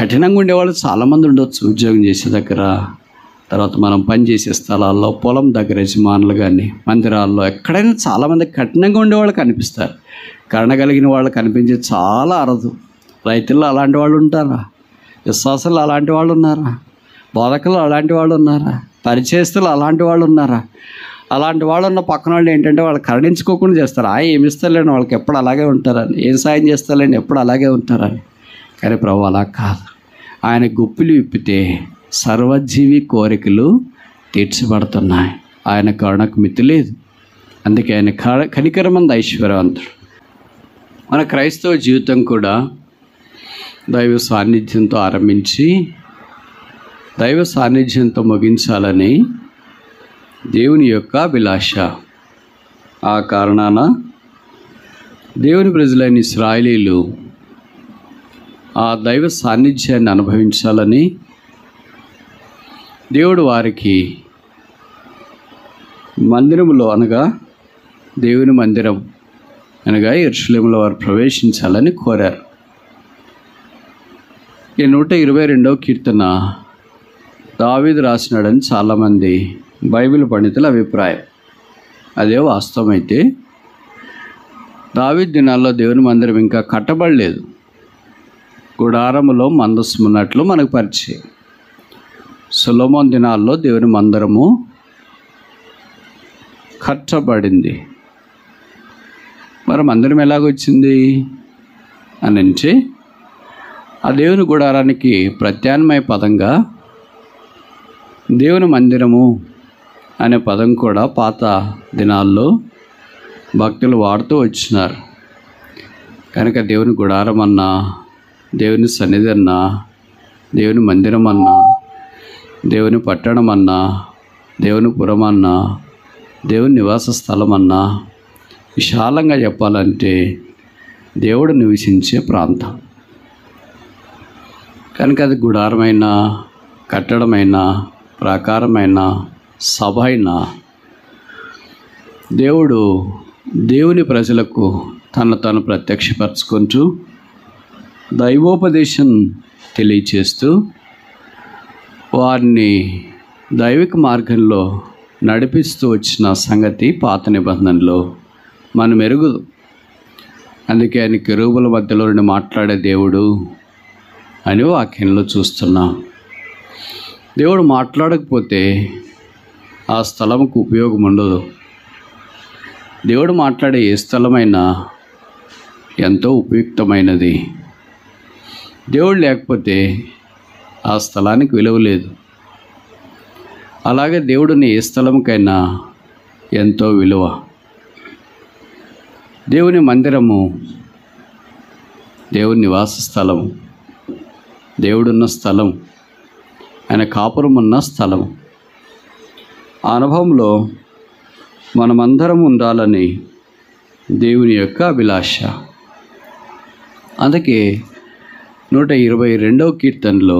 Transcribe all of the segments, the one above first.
కఠినంగా ఉండేవాళ్ళు చాలామంది ఉండొచ్చు. ఉద్యోగం చేసే దగ్గర, తర్వాత మనం పనిచేసే స్థలాల్లో, పొలం దగ్గర యజమానులు కానీ, మందిరాల్లో ఎక్కడైనా చాలామంది కఠినంగా ఉండేవాళ్ళు కనిపిస్తారు. కరుణ కలిగిన వాళ్ళు కనిపించేది చాలా అరుదు. రైతుల్లో అలాంటి వాళ్ళు ఉంటారా? విశ్వాసులు అలాంటి వాళ్ళు ఉన్నారా? బోధకులు అలాంటి వాళ్ళు ఉన్నారా? పరిచయస్తులు అలాంటి వాళ్ళు ఉన్నారా? అలాంటి వాళ్ళు ఉన్న పక్కన వాళ్ళు ఏంటంటే వాళ్ళు కరుణించుకోకుండా చేస్తారు. ఏమి ఇస్తారులేండి, వాళ్ళకి ఎప్పుడు అలాగే ఉంటారని, ఏం సాయం చేస్తారులేండి, ఎప్పుడు అలాగే ఉంటారని. కానీ ప్రభు అలా కాదు. ఆయన గుప్పిలు విప్పితే సర్వజీవి కోరికలు తీర్చబడుతున్నాయి. ఆయన కరుణకు మితి లేదు. అందుకే ఆయన కనికరమంది ఐశ్వర్యవంతుడు. మన క్రైస్తవ జీవితం కూడా దైవ సాన్నిధ్యంతో ఆరంభించి దైవ సాన్నిధ్యంతో ముగించాలని దేవుని యొక్క అభిలాష. ఆ కారణాన దేవుని ప్రజలైన ఇశ్రాయేలీయులు ఆ దైవ సాన్నిధ్యాన్ని అనుభవించాలని దేవుడు వారికి మందిరములో అనగా దేవుని మందిరం అనగా యెరూషలేములో వారు ప్రవేశించాలని కోరారు. ఈ 122వ కీర్తన దావీదు రాసినాడని చాలామంది బైబిల్ పండితుల అభిప్రాయం. అదే వాస్తవమైతే దావీదు దినాల్లో దేవుని మందిరం ఇంకా కట్టబడలేదు. గుడారములో మందస్సు ఉన్నట్లు మనకు పరిచయం. సొలొమోను దినాల్లో దేవుని మందిరము కట్టబడింది. మరి మందిరం ఎలాగొచ్చింది అని అంటే ఆ దేవుని గుడారానికి ప్రత్యామ్నాయ పదంగా దేవుని మందిరము అనే పదం కూడా పాత దినాల్లో భక్తులు వాడుతూ వచ్చినారు. కనుక దేవుని గుడారం అన్నా, దేవుని సన్నిధి అన్నా, దేవుని మందిరం అన్నా, దేవుని పట్టణం అన్నా, దేవుని పురం అన్నా, దేవుని నివాస స్థలం అన్నా, విశాలంగా చెప్పాలంటే దేవుడు నివసించే ప్రాంతం. కనుక అది గుడారమైన, కట్టడమైన, ప్రాకారమైన, సభ అయినా దేవుడు దేవుని ప్రజలకు తను ప్రత్యక్షపరచుకుంటూ దైవోపదేశం తెలియచేస్తూ వారిని దైవిక మార్గంలో నడిపిస్తూ వచ్చిన సంగతి పాత నిబంధనలో మనం ఎరుగుదు. అందుకే ఆయన కెరూబుల మధ్యలో నుండి మాట్లాడే దేవుడు అని వాక్యంలో చూస్తున్నాం. దేవుడు మాట్లాడకపోతే ఆ స్థలంకు ఉపయోగం ఉండదు. దేవుడు మాట్లాడే ఏ స్థలమైనా ఎంతో ఉపయుక్తమైనది. దేవుడు లేకపోతే ఆ స్థలానికి విలువ లేదు. అలాగే దేవుడిని ఏ స్థలంకైనా ఎంతో విలువ. దేవుని మందిరము దేవుని నివాస స్థలం, దేవుడున్న స్థలం, ఆయన కాపురం ఉన్న స్థలం. ఆ అనుభవంలో మనమందరం ఉండాలని దేవుని యొక్క అభిలాష. అందుకే 122వ కీర్తనలో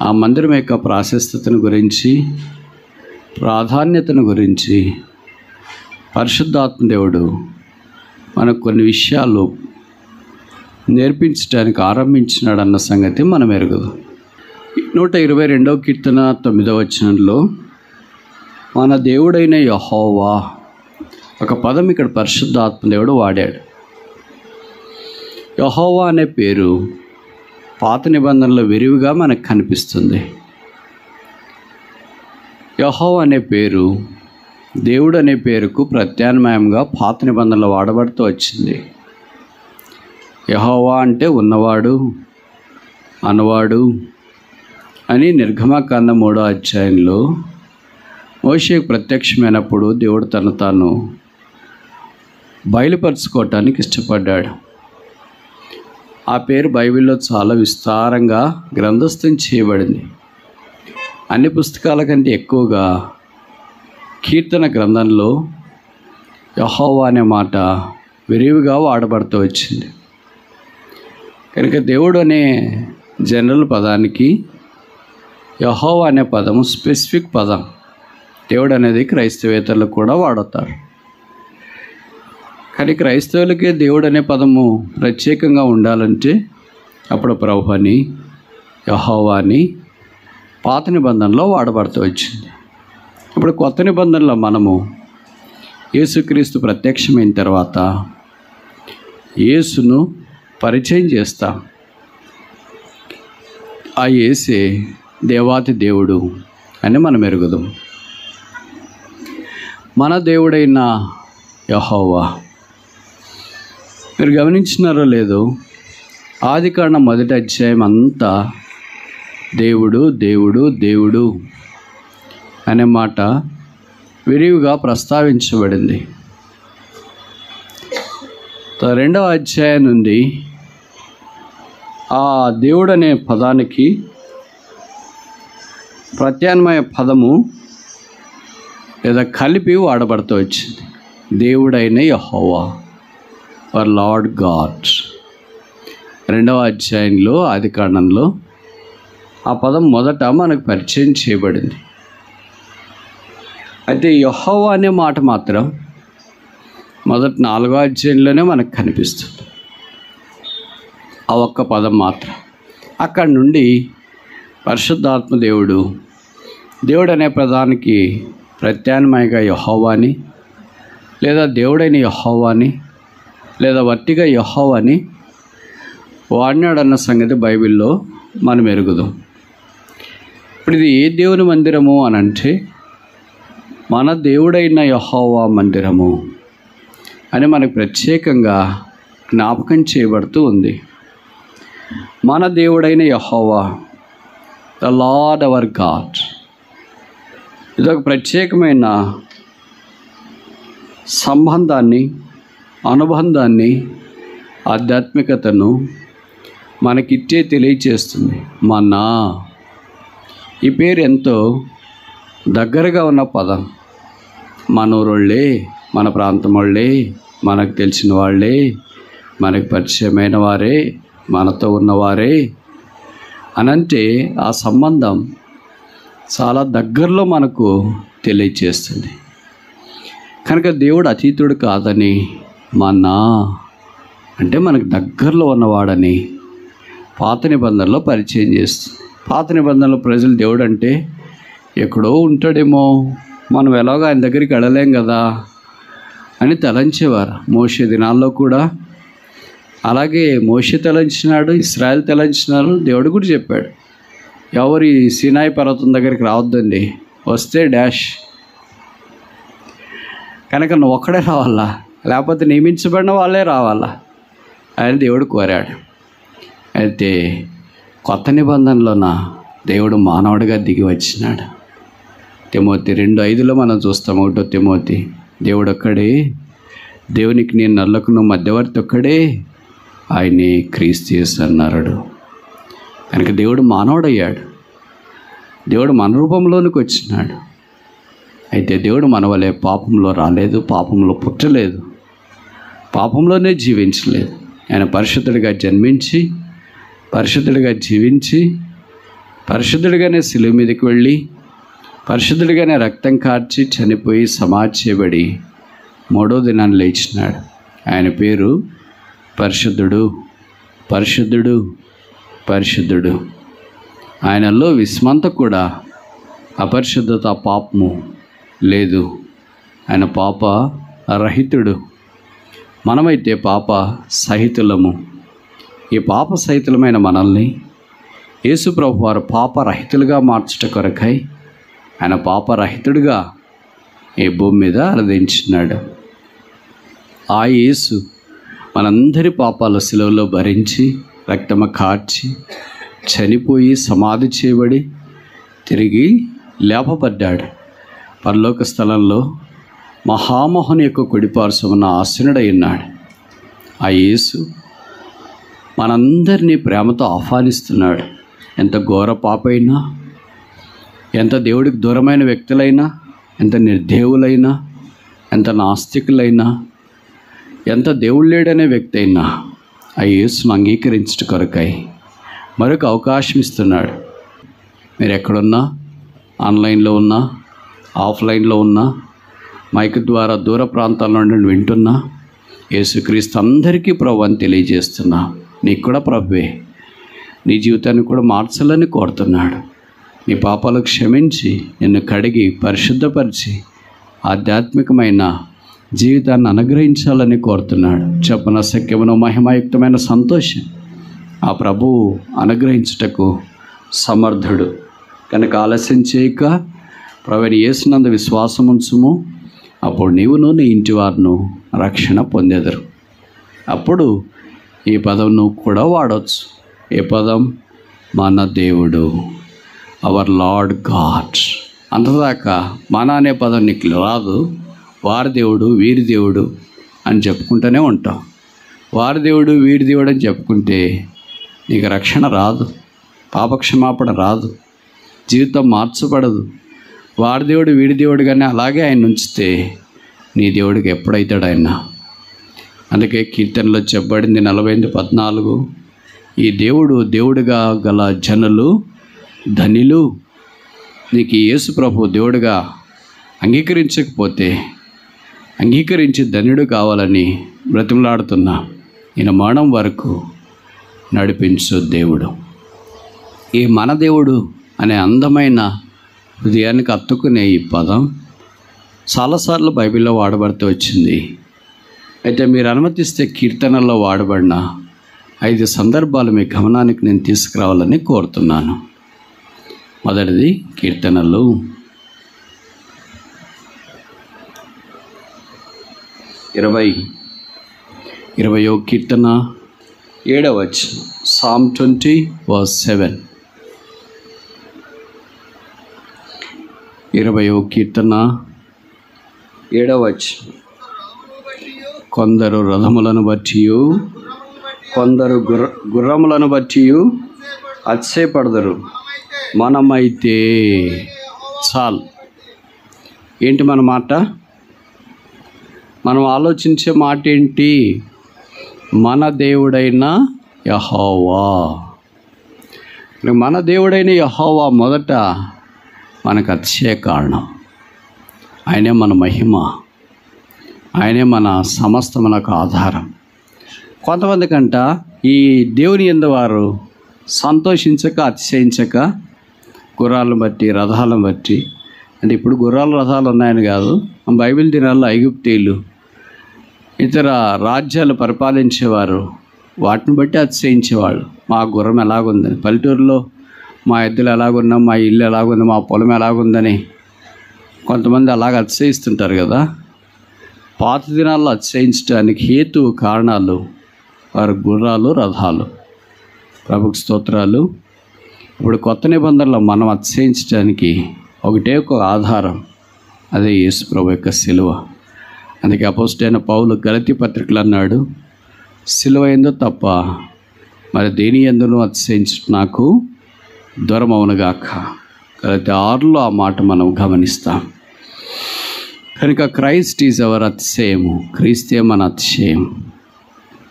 ఆ మందిరం యొక్క ప్రాశస్త్యతను గురించి, ప్రాధాన్యతను గురించి పరిశుద్ధాత్మ దేవుడు మనకు కొన్ని విషయాలు నేర్పించడానికి ఆరంభించినాడన్న సంగతి మనం ఎరుగదు. 122వ కీర్తన 9వ వచనంలో మన దేవుడైన యెహోవా ఒక పదం ఇక్కడ పరిశుద్ధాత్మ దేవుడు వాడాడు. యెహోవా అనే పేరు పాత నిబంధనలో విరివిగా మనకు కనిపిస్తుంది. యెహోవా అనే పేరు దేవుడు అనే పేరుకు ప్రత్యామ్నాయంగా పాత నిబంధనలో వాడబడుతూ వచ్చింది. యెహోవా అంటే ఉన్నవాడు, అనువాడు అని నిర్గమకాండ 3వ అధ్యాయంలో మోషేకు ప్రత్యక్షమైనప్పుడు దేవుడు తను తాను బయలుపరుచుకోవటానికి ఇష్టపడ్డాడు. ఆ పేరు బైబిల్లో చాలా విస్తారంగా గ్రంథస్థం చేయబడింది. అన్ని పుస్తకాల కంటే ఎక్కువగా కీర్తన గ్రంథంలో యెహోవా అనే మాట విరివిగా వాడబడుతూ వచ్చింది. కనుక దేవుడు అనే జనరల్ పదానికి యెహోవా అనే పదము స్పెసిఫిక్ పదం. దేవుడు అనేది క్రైస్తవేతరులు కూడా వాడతారు. కానీ క్రైస్తవులకే దేవుడు అనే పదము ప్రత్యేకంగా ఉండాలంటే అప్పుడు ప్రభు అని, యెహోవా అని పాత నిబంధనలో వాడబడుతూ వచ్చింది. ఇప్పుడు కొత్త నిబంధనలో మనము యేసుక్రీస్తు ప్రత్యక్షమైన తర్వాత యేసును పరిచయం చేస్తాం. ఆ యేసే దేవాతి దేవుడు అని మనం ఎరుగుదాం. మన దేవుడైన యెహోవా, మీరు గమనించినారో లేదో, ఆదికాండం 1వ అధ్యాయం అంతా దేవుడు దేవుడు దేవుడు అనే మాట విరివిగా ప్రస్తావించబడింది. 2వ అధ్యాయం నుండి ఆ దేవుడు అనే పదానికి ప్రత్యామ్నాయ పదము లేదా కలిపి వాడబడుతూ వచ్చింది. దేవుడైన యెహోవా, ఫర్ లార్డ్ గాడ్. 2వ అధ్యాయంలో ఆదికాండంలో ఆ పదం మొదట మనకు పరిచయం చేయబడింది. అయితే యెహోవా అనే మాట మాత్రం మొదటి 4వ అధ్యాయంలోనే మనకు కనిపిస్తుంది. ఆ ఒక్క పదం మాత్రం. అక్కడి నుండి పరిశుద్ధాత్మ దేవుడు, దేవుడు అనే పదానికి ప్రత్యామ్నాయంగా యెహోవాని, లేదా దేవుడైన యెహోవాని, లేదా వట్టిగా యెహోవాని వాడినాడన్న సంగతి బైబిల్లో మనం ఎరుగుదాం. ఇప్పుడు ఇది ఏ దేవుని మందిరము అని అంటే, మన దేవుడైన యెహోవా మందిరము అని మనకు ప్రత్యేకంగా జ్ఞాపకం చేయబడుతూ ఉంది. మన దేవుడైన యెహోవా, ద లార్డ్ అవర్ గాడ్. ఇదొక ప్రత్యేకమైన సంబంధాన్ని, అనుబంధాన్ని, ఆధ్యాత్మికతను మనకిట్టే తెలియచేస్తుంది. మన్నా, ఈ పేరు ఎంతో దగ్గరగా ఉన్న పదం. మన ఊరోళ్ళే, మన ప్రాంతం వాళ్ళే, మనకు తెలిసిన వాళ్ళే, మనకు పరిచయమైన వారే, మనతో ఉన్నవారే అనంటే ఆ సంబంధం చాలా దగ్గరలో మనకు తెలియచేస్తుంది. కనుక దేవుడు అతీతుడు కాదని, మన్నా అంటే మనకు దగ్గరలో ఉన్నవాడని పాత నిబంధనలో పరిచయం చేస్తుంది. పాత నిబంధనలో ప్రజలు దేవుడు అంటే ఎక్కడో ఉంటాడేమో, మనం ఎలాగో ఆయన దగ్గరికి వెళ్ళలేం కదా అని తలంచేవారు. మోషే దినాల్లో కూడా అలాగే మోషే తలంచినాడు, ఇశ్రాయేల్ తలంచినారు. దేవుడు కూడా చెప్పాడు, ఎవరు ఈ సీనాయి పర్వతం దగ్గరికి రావద్దండి, వస్తే డాష్. కనుక నువ్వు ఒక్కడే రావాలా, లేకపోతే నియమించబడిన వాళ్ళే రావాలా అని దేవుడు కోరాడు. అయితే కొత్త నిబంధనలోన దేవుడు మానవుడిగా దిగి వచ్చినాడు. తిమోతి 2:5 మనం చూస్తాం. 1 తిమోతి, దేవుడు ఒక్కడే, దేవునికి నేను నల్లకును మధ్యవర్తి ఒక్కడే, ఆయనే క్రీస్తు యేసు అన్నాడు. కనుక దేవుడు మానవుడయ్యాడు, దేవుడు మన రూపంలోనికి వచ్చినాడు. అయితే దేవుడు మన వలె పాపంలో రాలేదు, పాపంలో పుట్టలేదు, పాపంలోనే జీవించలేదు. ఆయన పరిశుద్ధుడిగా జన్మించి, పరిశుద్ధుడిగా జీవించి, పరిశుద్ధుడిగానే శిలువ మీదకి వెళ్ళి, పరిశుద్ధుడిగానే రక్తం కార్చి చనిపోయి సమాధి చేయబడి 3వ దినాన్ని లేచినాడు. ఆయన పేరు పరిశుద్ధుడు, పరిశుద్ధుడు, పరిశుద్ధుడు. ఆయనలో విస్మంత కూడా అపరిశుద్ధత, పాపము లేదు. ఆయన పాప రహితుడు, మనమైతే పాప సహితులము. ఈ పాప సహితులమైన మనల్ని యేసు ప్రభు వారు పాపరహితులుగా మార్చుట కొరకై ఆయన పాపరహితుడిగా ఈ భూమి మీద అలదించినాడు. ఆ యేసు మనందరి పాపాల శిలువలో భరించి, రక్తము కార్చి, చనిపోయి సమాధి చేయబడి తిరిగి లేపబడ్డాడు. పరలోక స్థలంలో మహామోహన్ యొక్క కుడిపార్శ్వమున ఆసీనుడై ఉన్నాడు. ఆ యేసు మనందరినీ ప్రేమతో ఆహ్వానిస్తున్నాడు. ఎంత ఘోర పాపైనా, ఎంత దేవుడికి దూరమైన వ్యక్తులైనా, ఎంత నిర్దేవులైనా, ఎంత నాస్తికులైనా, ఎంత దేవుడు లేడనే వ్యక్తి అయినా ఆ యేసును అంగీకరించట కొరకై మరొక అవకాశం ఇస్తున్నాడు. మీరు ఎక్కడున్నా, ఆన్లైన్లో ఉన్నా, ఆఫ్లైన్లో ఉన్నా, మైక్ ద్వారా దూర ప్రాంతాల నుండి వింటున్నా, యేసుక్రీస్తు అందరికీ ప్రభు అని తెలియజేస్తున్నా. నీకు కూడా ప్రభువే. నీ జీవితాన్ని కూడా మార్చాలని కోరుతున్నాడు. నీ పాపాలు క్షమించి నిన్ను కడిగి పరిశుద్ధపరిచి ఆధ్యాత్మికమైన జీవితాన్ని అనుగ్రహించాలని కోరుతున్నాడు. చెప్పన సఖ్యమును మహిమాయుక్తమైన సంతోషం ఆ ప్రభువు అనుగ్రహించుటకు సమర్థుడు. కనుక ఆలస్యం చేయక ప్రభువైన యేసునందు విశ్వాసం ఉంచుము. అప్పుడు నీవును నీ ఇంటి వారును రక్షణ పొందెదరు. అప్పుడు ఈ పదం నువ్వు కూడా వాడవచ్చు. ఏ పదం? మన దేవుడు, అవర్ లార్డ్ గాడ్. అంతదాకా మన అనే పదం నీకు రాదు. వారి దేవుడు, వీరి దేవుడు అని చెప్పుకుంటూనే ఉంటాం. వారి దేవుడు, వీరి దేవుడు అని చెప్పుకుంటే నీకు రక్షణ రాదు, పాపక్షమాపణ రాదు, జీవితం మార్చబడదు. వారి దేవుడు, వీడి దేవుడు కానీ అలాగే ఆయన ఉంచితే నీ దేవుడికి ఎప్పుడైతాడు ఆయన? అందుకే కీర్తనలో చెప్పబడింది 48:14, ఈ దేవుడు దేవుడిగా గల జనులు ధనిలు. నీకు యేసు ప్రభు దేవుడిగా అంగీకరించకపోతే అంగీకరించి ధన్యుడు కావాలని బ్రతిమలాడుతున్నా. ఈయన మరణం వరకు నడిపించు దేవుడు. ఈ మన దేవుడు అనే అందమైన హృదయానికి అత్తుకునే ఈ పదం చాలాసార్లు బైబిల్లో వాడబడుతూ వచ్చింది. అయితే మీరు అనుమతిస్తే కీర్తనల్లో వాడబడిన 5 సందర్భాలు మీ గమనానికి నేను తీసుకురావాలని కోరుతున్నాను. మొదటిది కీర్తనలు 20వ కీర్తన 7వ వచనం. Psalm 20:7. 20వ కీర్తన 7వ వచనం. కొందరు రథములను బట్టి, కొందరు గుర్రములను బట్టి అతిశయపడదరు, మనమైతే చాలు. ఏంటి మన మాట? మనం ఆలోచించే మాట ఏంటి? మన దేవుడైన యెహోవా. మన దేవుడైన యెహోవా మొదట మనకు అతిశయ కారణం. ఆయనే మన మహిమ, ఆయనే మన సమస్తమునకు ఆధారం. కొంతమంది కంట ఈ దేవుని యందు వారు సంతోషించక అతిశయించక గుర్రాలను బట్టి, రథాలను బట్టి, అంటే ఇప్పుడు గుర్రాలు రథాలు ఉన్నాయని కాదు, బైబిల్ దినాల్లో ఐగుప్తీయులు ఇతర రాజ్యాలు పరిపాలించేవారు వాటిని బట్టి అతిశయించేవాళ్ళు. మా గుర్రం ఎలాగుందని, పల్లెటూరులో మా ఎద్దులు ఎలాగున్నా, మా ఇల్లు ఎలాగుంది, మా పొలం ఎలాగుందని కొంతమంది అలాగ అతిశయిస్తుంటారు కదా. పాత దినాల్లో అతిశయించడానికి హేతు కారణాలు వారి గుర్రాలు, రథాలు. ప్రభుకు స్తోత్రాలు. ఇప్పుడు కొత్త నిబంధనలో మనం అతిశయించడానికి ఒకటే ఒక ఆధారం, అదే యేసు ప్రభు యొక్క సిలువ. అందుకే అపోస్తలుడైన పౌలు గలతీ పత్రికలు అన్నాడు, సిలువ యందు తప్ప మరి దేని యందును అతిశయించు నాకు దూరమవునుగాక. గలతీ 6లో ఆ మాట మనం గమనిస్తాం. కనుక క్రైస్ట్ ఈజ్ అవర్ అతిశయము. క్రీస్తే మన అతిశయం.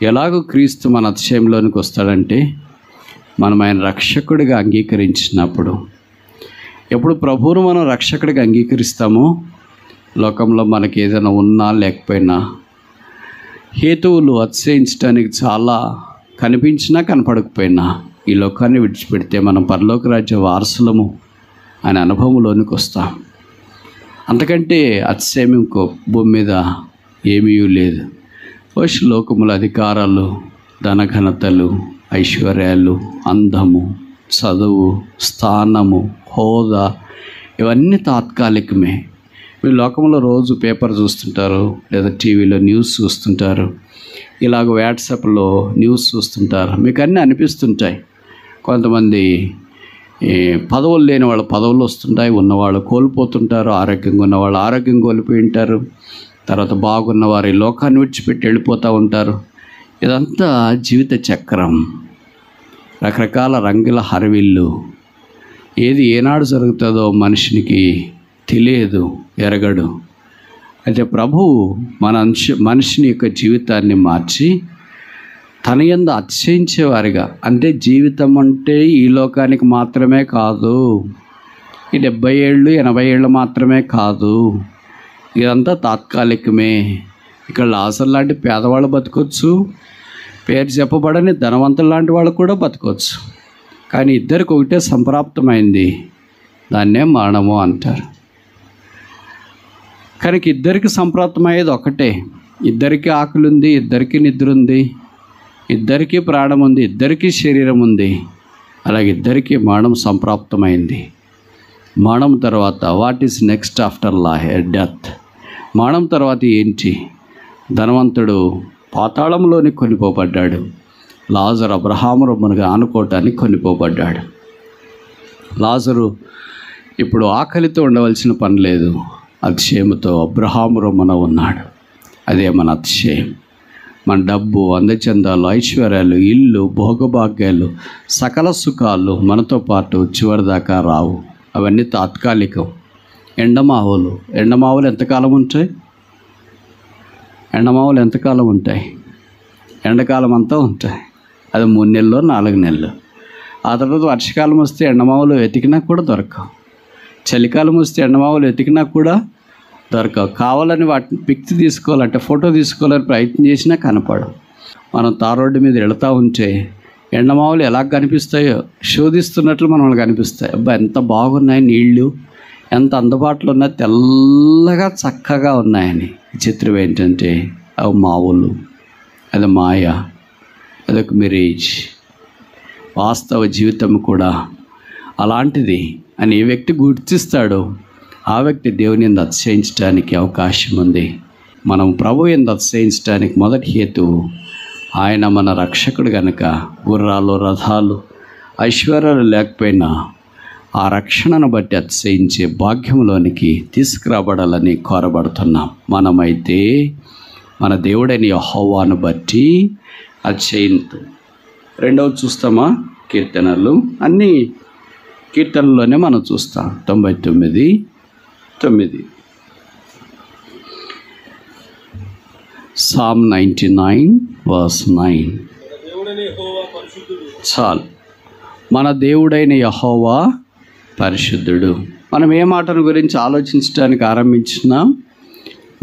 ఎలాగో క్రీస్తు మన అతిశయంలోనికి వస్తాడంటే మనం ఆయన రక్షకుడిగా అంగీకరించినప్పుడు. ఎప్పుడు ప్రభువును మనం రక్షకుడిగా అంగీకరిస్తామో లోకంలో మనకి ఏదైనా ఉన్నా లేకపోయినా హేతువులు అతిశయించడానికి చాలా కనిపించినా కనపడకపోయినా ఈ లోకాన్ని విడిచిపెడితే మనం పరలోక రాజ్య వారసులము అనే అనుభవంలోనికి వస్తాం. అంతకంటే అతిశయం ఇంకో భూమి మీద ఏమీ లేదు. లోకముల అధికారాలు, ధనఘనతలు, ఐశ్వర్యాలు, అందము, చదువు, స్థానము, హోదా ఇవన్నీ తాత్కాలికమే. మీరు లోకంలో రోజు పేపర్ చూస్తుంటారు, లేదా టీవీలో న్యూస్ చూస్తుంటారు, ఇలాగ వాట్సాప్లో న్యూస్ చూస్తుంటారు. మీకు అన్నీ అనిపిస్తుంటాయి. కొంతమంది పదవులు లేని వాళ్ళు పదవులు వస్తుంటాయి, ఉన్నవాళ్ళు కోల్పోతుంటారు, ఆరోగ్యంగా ఉన్నవాళ్ళు ఆరోగ్యం కోల్పోయి ఉంటారు, తర్వాత బాగున్నవారు ఈ లోకాన్ని విడిచిపెట్టి వెళ్ళిపోతూ ఉంటారు. ఇదంతా జీవిత చక్రం, రకరకాల రంగుల హరవిల్లు. ఏది ఏనాడు జరుగుతుందో మనిషినికి తెలియదు, ఎరగడు. అయితే ప్రభువు మనిషిని యొక్క జీవితాన్ని మార్చి తన యందు అతిశయించేవారిగా, అంటే జీవితం అంటే ఈ లోకానికి మాత్రమే కాదు, ఈ 70 ఏళ్ళు 80 ఏళ్ళు మాత్రమే కాదు, ఇదంతా తాత్కాలికమే. ఇక్కడ లాజరు లాంటి పేదవాళ్ళు బతకొచ్చు, పేరు చెప్పబడని ధనవంతులు లాంటి వాళ్ళు కూడా బతకొచ్చు. కానీ ఇద్దరికి ఒకటే సంప్రాప్తమైంది, దాన్నే మరణము అంటారు. కనుక ఇద్దరికి సంప్రాప్తమయ్యేది ఒకటే. ఇద్దరికి ఆకలి ఉంది, ఇద్దరికి నిద్ర ఉంది, ఇద్దరికీ ప్రాణం ఉంది, ఇద్దరికీ శరీరం ఉంది. అలాగే ఇద్దరికీ మరణం సంప్రాప్తమైంది. మరణం తర్వాత what is next after death? మరణం తర్వాత ఏంటి? ధనవంతుడు పాతాళంలోని కొనిపోబడ్డాడు. లాజరు అబ్రహాము రొమ్మునుగా ఆనుకోవటానికి కొనిపోబడ్డాడు. లాజరు ఇప్పుడు ఆకలితో ఉండవలసిన పని లేదు, అతిశయముతో అబ్రహాము రొమ్మున ఉన్నాడు. అదే మన అతిశయం. మన డబ్బు, అందచందాలు, ఐశ్వర్యాలు, ఇల్లు, భోగభాగ్యాలు, సకల సుఖాలు మనతో పాటు చివరిదాకా రావు. అవన్నీ తాత్కాలికం. ఎండమావులు ఎంతకాలం ఉంటాయి? ఎంతకాలం ఉంటాయి? ఎండాకాలం అంతా ఉంటాయి. అది 3 నెలలు, 4 నెలలు. ఆ తర్వాత వర్షాకాలం వస్తే ఎండమావులు వెతికినా కూడా దొరకవు. చలికాలం వస్తే ఎండమావులు వెతికినా కూడా దొరకవు. కావాలని వాటిని పిక్స్ తీసుకోవాలంటే, ఫోటో తీసుకోవాలని ప్రయత్నం చేసినా కనపడవు. మనం తార్ రోడ్డు మీద వెళుతూ ఉంటే ఎండమావులు ఎలా కనిపిస్తాయో శోధిస్తున్నట్లు మనల్ని కనిపిస్తాయి. అబ్బా ఎంత బాగున్నాయి నీళ్ళు, ఎంత అందుబాటులో ఉన్నాయి, తెల్లగా చక్కగా ఉన్నాయని. చిత్రం ఏంటంటే అవి మావులు, అది మాయ, అదొక మిరేజ్. వాస్తవ జీవితం కూడా అలాంటిది అని ఏ వ్యక్తి గుర్తిస్తాడో ఆ వ్యక్తి దేవుని యందు అతిశయించడానికి అవకాశం ఉంది. మనం ప్రభు యందు అతిశయించడానికి మొదటి హేతువు ఆయన మన రక్షకుడు గనుక గుర్రాలు, రథాలు, ఐశ్వర్యాలు లేకపోయినా ఆ రక్షణను బట్టి అతిశయించే భాగ్యంలోనికి తీసుకురాబడాలని కోరబడుతున్నాం. మనమైతే మన దేవుడైన యెహోవాను బట్టి అతిశయింతు. రెండవది చూస్తామా? కీర్తనలు. అన్ని కీర్తనల్లోనే మనం చూస్తాం. 99:9 Psalm 99:9. చాలు. మన దేవుడైన యెహోవా పరిశుద్ధుడు. మనం ఏ మాటను గురించి ఆలోచించడానికి ఆరంభించినా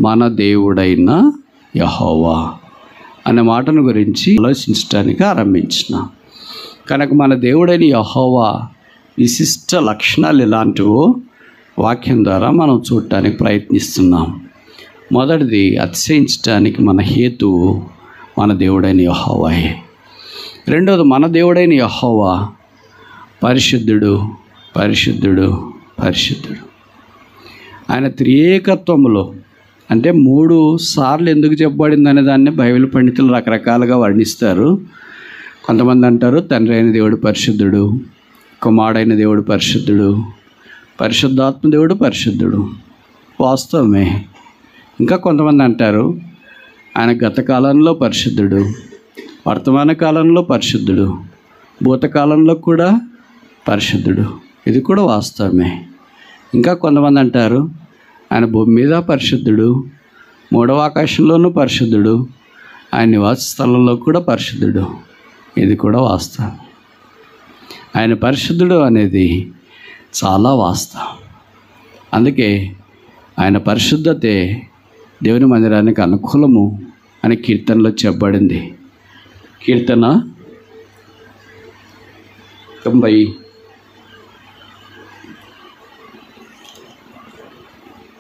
మన దేవుడైన యెహోవా అనే మాటను గురించి ఆలోచించడానికి ఆరంభించినాం. కనుక మన దేవుడైన యెహోవా విశిష్ట లక్షణాలు ఎలాంటివో వాక్యం ద్వారా మనం చూడటానికి ప్రయత్నిస్తున్నాం. మొదటిది, అతిశయించడానికి మన హేతువు మన దేవుడైన యెహోవాయే. రెండవది, మన దేవుడైన యెహోవా పరిశుద్ధుడు, పరిశుద్ధుడు, పరిశుద్ధుడు. ఆయన త్రియేకత్వములో అంటే 3 సార్లు ఎందుకు చెప్పబడింది అనే దాన్ని బైబిల్ పండితులు రకరకాలుగా వర్ణిస్తారు. కొంతమంది అంటారు తండ్రి అయిన దేవుడు పరిశుద్ధుడు, కుమారుడైన దేవుడు పరిశుద్ధుడు, పరిశుద్ధాత్మ దేవుడు పరిశుద్ధుడు. వాస్తవమే. ఇంకా కొంతమంది అంటారు ఆయన గత కాలంలో పరిశుద్ధుడు, వర్తమాన కాలంలో పరిశుద్ధుడు, భూతకాలంలో కూడా పరిశుద్ధుడు. ఇది కూడా వాస్తవమే. ఇంకా కొంతమంది అంటారు ఆయన భూమి మీద పరిశుద్ధుడు, 3వ ఆకాశంలోనూ పరిశుద్ధుడు, ఆయన నివాస స్థలంలో కూడా పరిశుద్ధుడు. ఇది కూడా వాస్తవం. ఆయన పరిశుద్ధుడు అనేది చాలా వాస్తవం. అందుకే ఆయన పరిశుద్ధతే దేవుని మందిరానికి అనుకూలము అని కీర్తనలో చెప్పబడింది. కీర్తన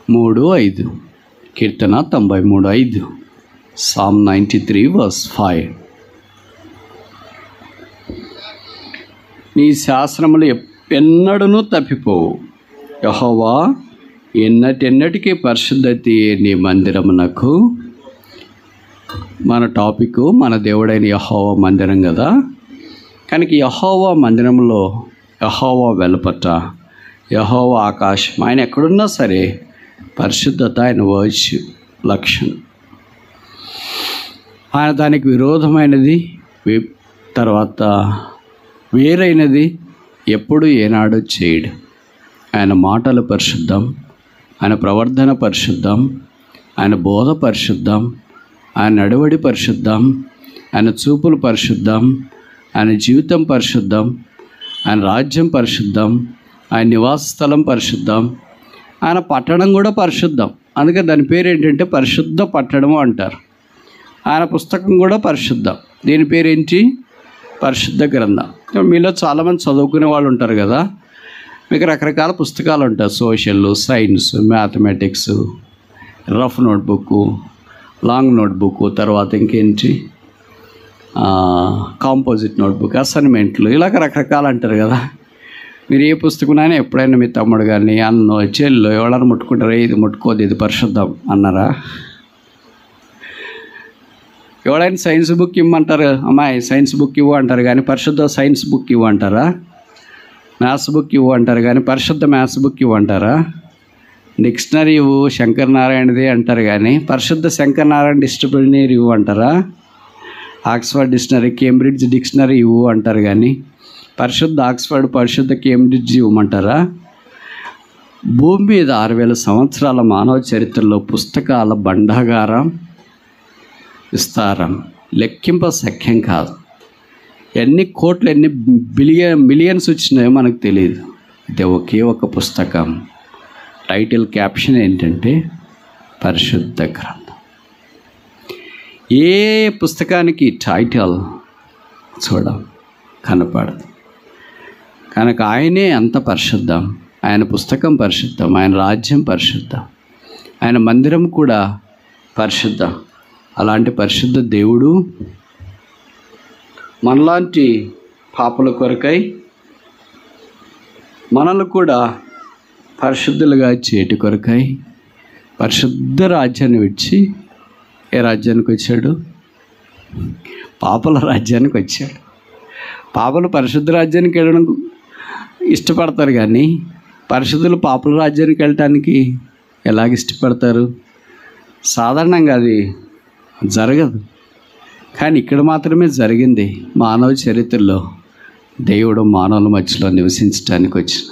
93:5. కీర్తన 93:5. Psalm 93:5. నీ శాసనములు ఎన్నడూనూ తప్పిపోవు. యెహోవా ఎన్నటికీ పరిశుద్ధతే నీ మందిరమునకు. మన టాపిక్ మన దేవుడైన యెహోవా మందిరం కదా. కనుక యెహోవా మందిరంలో యెహోవా వెలుపట యెహోవా ఆకాశం, ఆయన ఎక్కడున్నా సరే పరిశుద్ధత ఆయన వర్చ్యూ, లక్షణం. ఆయన దానికి విరోధమైనది తర్వాత వేరైనది ఎప్పుడు ఏనాడు చేయడు. ఆయన మాటలు పరిశుద్ధం, ఆయన ప్రవర్తన పరిశుద్ధం, ఆయన బోధ పరిశుద్ధం, ఆయన నడవడి పరిశుద్ధం, ఆయన చూపులు పరిశుద్ధం, ఆయన జీవితం పరిశుద్ధం, ఆయన రాజ్యం పరిశుద్ధం, ఆయన నివాస స్థలం పరిశుద్ధం, ఆయన పట్టణం కూడా పరిశుద్ధం. అందుకే దాని పేరు ఏంటంటే పరిశుద్ధ పట్టణము అంటారు. ఆయన పుస్తకం కూడా పరిశుద్ధం. దీని పేరేంటి? పరిశుద్ధ గ్రంథం. మీలో చాలామంది చదువుకునే వాళ్ళు ఉంటారు కదా, మీకు రకరకాల పుస్తకాలు ఉంటాయి. Social, science, mathematics, rough notebook, long notebook, తర్వాత ఇంకేంటి కాంపోజిట్ నోట్బుక్, అసైన్మెంట్లు, ఇలాగ రకరకాలు అంటారు కదా. మీరు ఏ పుస్తకమైనా ఎప్పుడైనా మీ తమ్ముడు కానీ అన్నో చెల్లో ఎవరైనా ముట్టుకుంటారా, ఇది ముట్టుకోదు, ఇది పరిశుద్ధం అన్నారా? ఎవడైనా సైన్స్ బుక్ ఇవ్వమంటారు, అమ్మాయి సైన్స్ బుక్ ఇవ్వు అంటారు కానీ పరిశుద్ధ సైన్స్ బుక్ ఇవ్వు అంటారా? మ్యాథ్స్ బుక్ ఇవ్వు అంటారు కానీ పరిశుద్ధ మ్యాథ్స్ బుక్ ఇవ్వు అంటారా? డిక్షనరీ ఇవ్వు శంకర్ నారాయణది అంటారు కానీ పరిశుద్ధ శంకర్ నారాయణ డిక్షనరీ ఇవ్వు అంటారా? ఆక్స్ఫర్డ్ డిక్షనరీ, కేంబ్రిడ్జ్ డిక్షనరీ ఇవ్వు అంటారు కానీ పరిశుద్ధ ఆక్స్ఫర్డ్, పరిశుద్ధ కేంబ్రిడ్జ్ ఇవ్వమంటారా? భూమి మీద 6000 సంవత్సరాల మానవ చరిత్రలో పుస్తకాల బండాగారం విస్తారం లెక్కింప సఖ్యం కాదు. ఎన్ని కోట్లు, ఎన్ని మిలియన్స్ వచ్చినాయో మనకు తెలియదు. అయితే ఒకే ఒక పుస్తకం టైటిల్, క్యాప్షన్ ఏంటంటే పరిశుద్ధ గ్రంథం. ఏ పుస్తకానికి టైటిల్ కనపడదు. కనుక ఆయనే అంత పరిశుద్ధం, ఆయన పుస్తకం పరిశుద్ధం, ఆయన రాజ్యం పరిశుద్ధం, ఆయన మందిరం కూడా పరిశుద్ధం. అలాంటి పరిశుద్ధ దేవుడు మనలాంటి పాపల కొరకై మనల్ని కూడా పరిశుద్ధులుగా చేటి కొరకై పరిశుద్ధ రాజ్యాన్ని విడిచి ఏ రాజ్యానికి వచ్చాడు? పాపల రాజ్యానికి వచ్చాడు. పాపలు పరిశుద్ధ రాజ్యానికి వెళ్ళడం ఇష్టపడతారు కానీ పరిశుద్ధులు పాపల రాజ్యానికి వెళ్ళటానికి ఎలాగ ఇష్టపడతారు? సాధారణంగా అది జరగదు. కానీ ఇక్కడ మాత్రమే జరిగింది. మానవ చరిత్రలో దేవుడు మానవుల మధ్యలో నివసించడానికి వచ్చిన.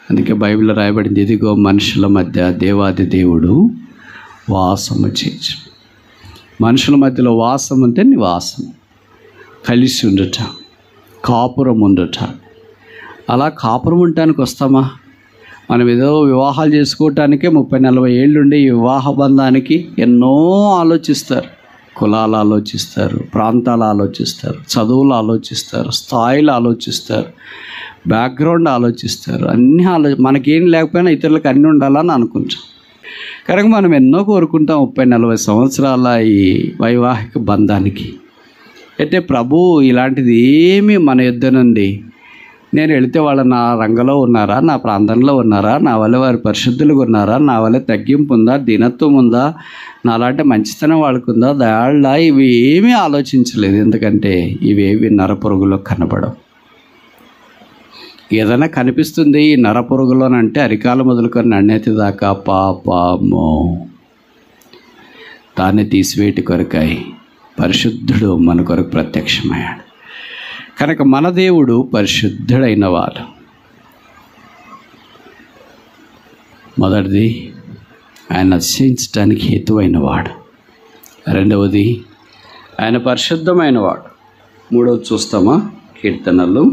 అందుకే బైబిల్లో రాయబడింది, ఇదిగో మనుషుల మధ్య దేవాది దేవుడు వాసము చేయొచ్చు. మనుషుల మధ్యలో వాసం అంటే నివాసం, కలిసి ఉండట, కాపురం ఉండట. అలా కాపురం ఉండటానికి వస్తామా? మనం ఏదో వివాహాలు చేసుకోవటానికే 30-40 ఏళ్ళుండి ఈ వివాహ బంధానికి ఎన్నో ఆలోచిస్తారు. కులాలు ఆలోచిస్తారు, ప్రాంతాలు ఆలోచిస్తారు, చదువులు ఆలోచిస్తారు, స్థాయిలు ఆలోచిస్తారు, బ్యాక్గ్రౌండ్ ఆలోచిస్తారు. అన్నీ మనకేం లేకపోయినా ఇతరులకు అన్నీ ఉండాలని అనుకుంటాం. కనుక మనం ఎన్నో కోరుకుంటాం 30-40 సంవత్సరాల ఈ వైవాహిక బంధానికి. అయితే ప్రభు ఇలాంటిది ఏమీ మన యుద్ధ నుండి, నేను వెళితే వాళ్ళు నా రంగంలో ఉన్నారా, నా ప్రాంతంలో ఉన్నారా, నా వల్ల వారి పరిశుద్ధులుగా ఉన్నారా, నా వల్ల తగ్గింపు ఉందా, దీనత్వం ఉందా, నాలాంటి మంచితనం వాళ్ళకుందా, దాళ్ళ ఇవి ఏమీ ఆలోచించలేదు. ఎందుకంటే ఇవేవి నరపురుగులో కనబడవు. ఏదైనా కనిపిస్తుంది ఈ నరపురుగులోనంటే అరికాలు మొదలుకొని నన్నెత్తి దాకా పాపము. దాన్ని తీసివేటి కొరకాయి పరిశుద్ధుడు మన కొరకు ప్రత్యక్షమయ్యాడు. కనుక మన దేవుడు పరిశుద్ధుడైన వాడు. మొదటిది, ఆయన అతిశయించడానికి హేతువైన వాడు. రెండవది, ఆయన పరిశుద్ధమైన వాడు. మూడవది చూస్తామా? కీర్తనలు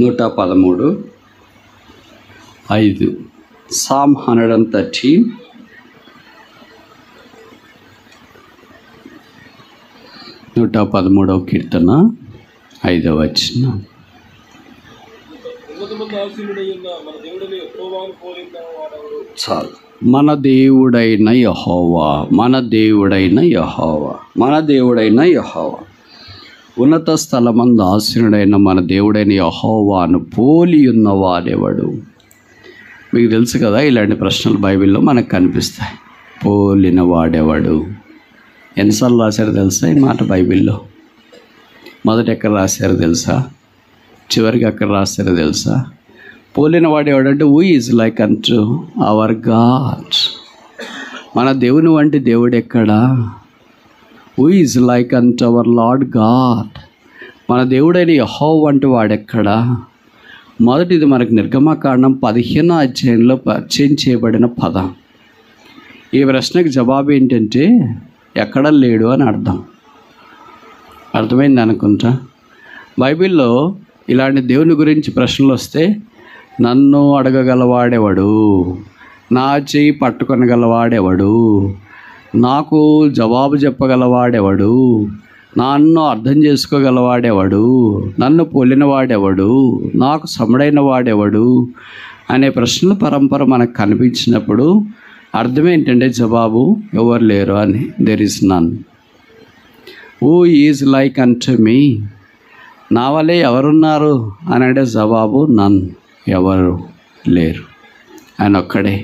113:5. Psalm 113, 113వ కీర్తన 5వ వచనం. చాలు. మన దేవుడైన యెహోవా, మన దేవుడైన యెహోవా, మన దేవుడైన యెహోవా, ఉన్నత స్థలమందు ఆసీనుడైన మన దేవుడైన యెహోవాను పోలి ఉన్నవాడెవడు? మీకు తెలుసు కదా, ఇలాంటి ప్రశ్నలు బైబిల్లో మనకు కనిపిస్తాయి. పోలిన వాడెవడు? ఎన్నిసార్లు రాశారో తెలుసా ఈ మాట బైబిల్లో? మొదట ఎక్కడ రాశారో తెలుసా? చివరికి ఎక్కడ రాశారో తెలుసా? పోలిన వాడేవాడంటే హూ ఈజ్ లైక్ అంటూ అవర్ గాడ్. మన దేవుని వంటి దేవుడు ఎక్కడా? హూ ఈజ్ లైక్ అంటూ అవర్ లార్డ్ గాడ్. మన దేవుడైన యెహోవా వంటి వాడెక్కడా? మొదటిది మనకు నిర్గమకాండం 15వ అధ్యాయంలో పరిచయం చేయబడిన పదం. ఈ ప్రశ్నకు జవాబు ఏంటంటే ఎక్కడ లేడు అని అర్థం. అర్థమైంది అనుకుంటా. బైబిల్లో ఇలాంటి దేవుని గురించి ప్రశ్నలు వస్తే, నన్ను అడగగలవాడెవడు, నా చెయ్యి పట్టుకొనగలవాడెవడు, నాకు జవాబు చెప్పగలవాడెవడు, నన్ను అర్థం చేసుకోగలవాడెవడు, నన్ను పోలిన వాడెవడు, నాకు సముడైన వాడెవడు అనే ప్రశ్నల పరంపర మనకు కనిపించినప్పుడు అర్థం ఏంటంటే జవాబు ఎవరు లేరు అని. There is none who is like unto me. నా వలే ఎవరున్నారు అని అంటే జవాబు నన్, ఎవరు లేరు. ఆయన ఒక్కడే.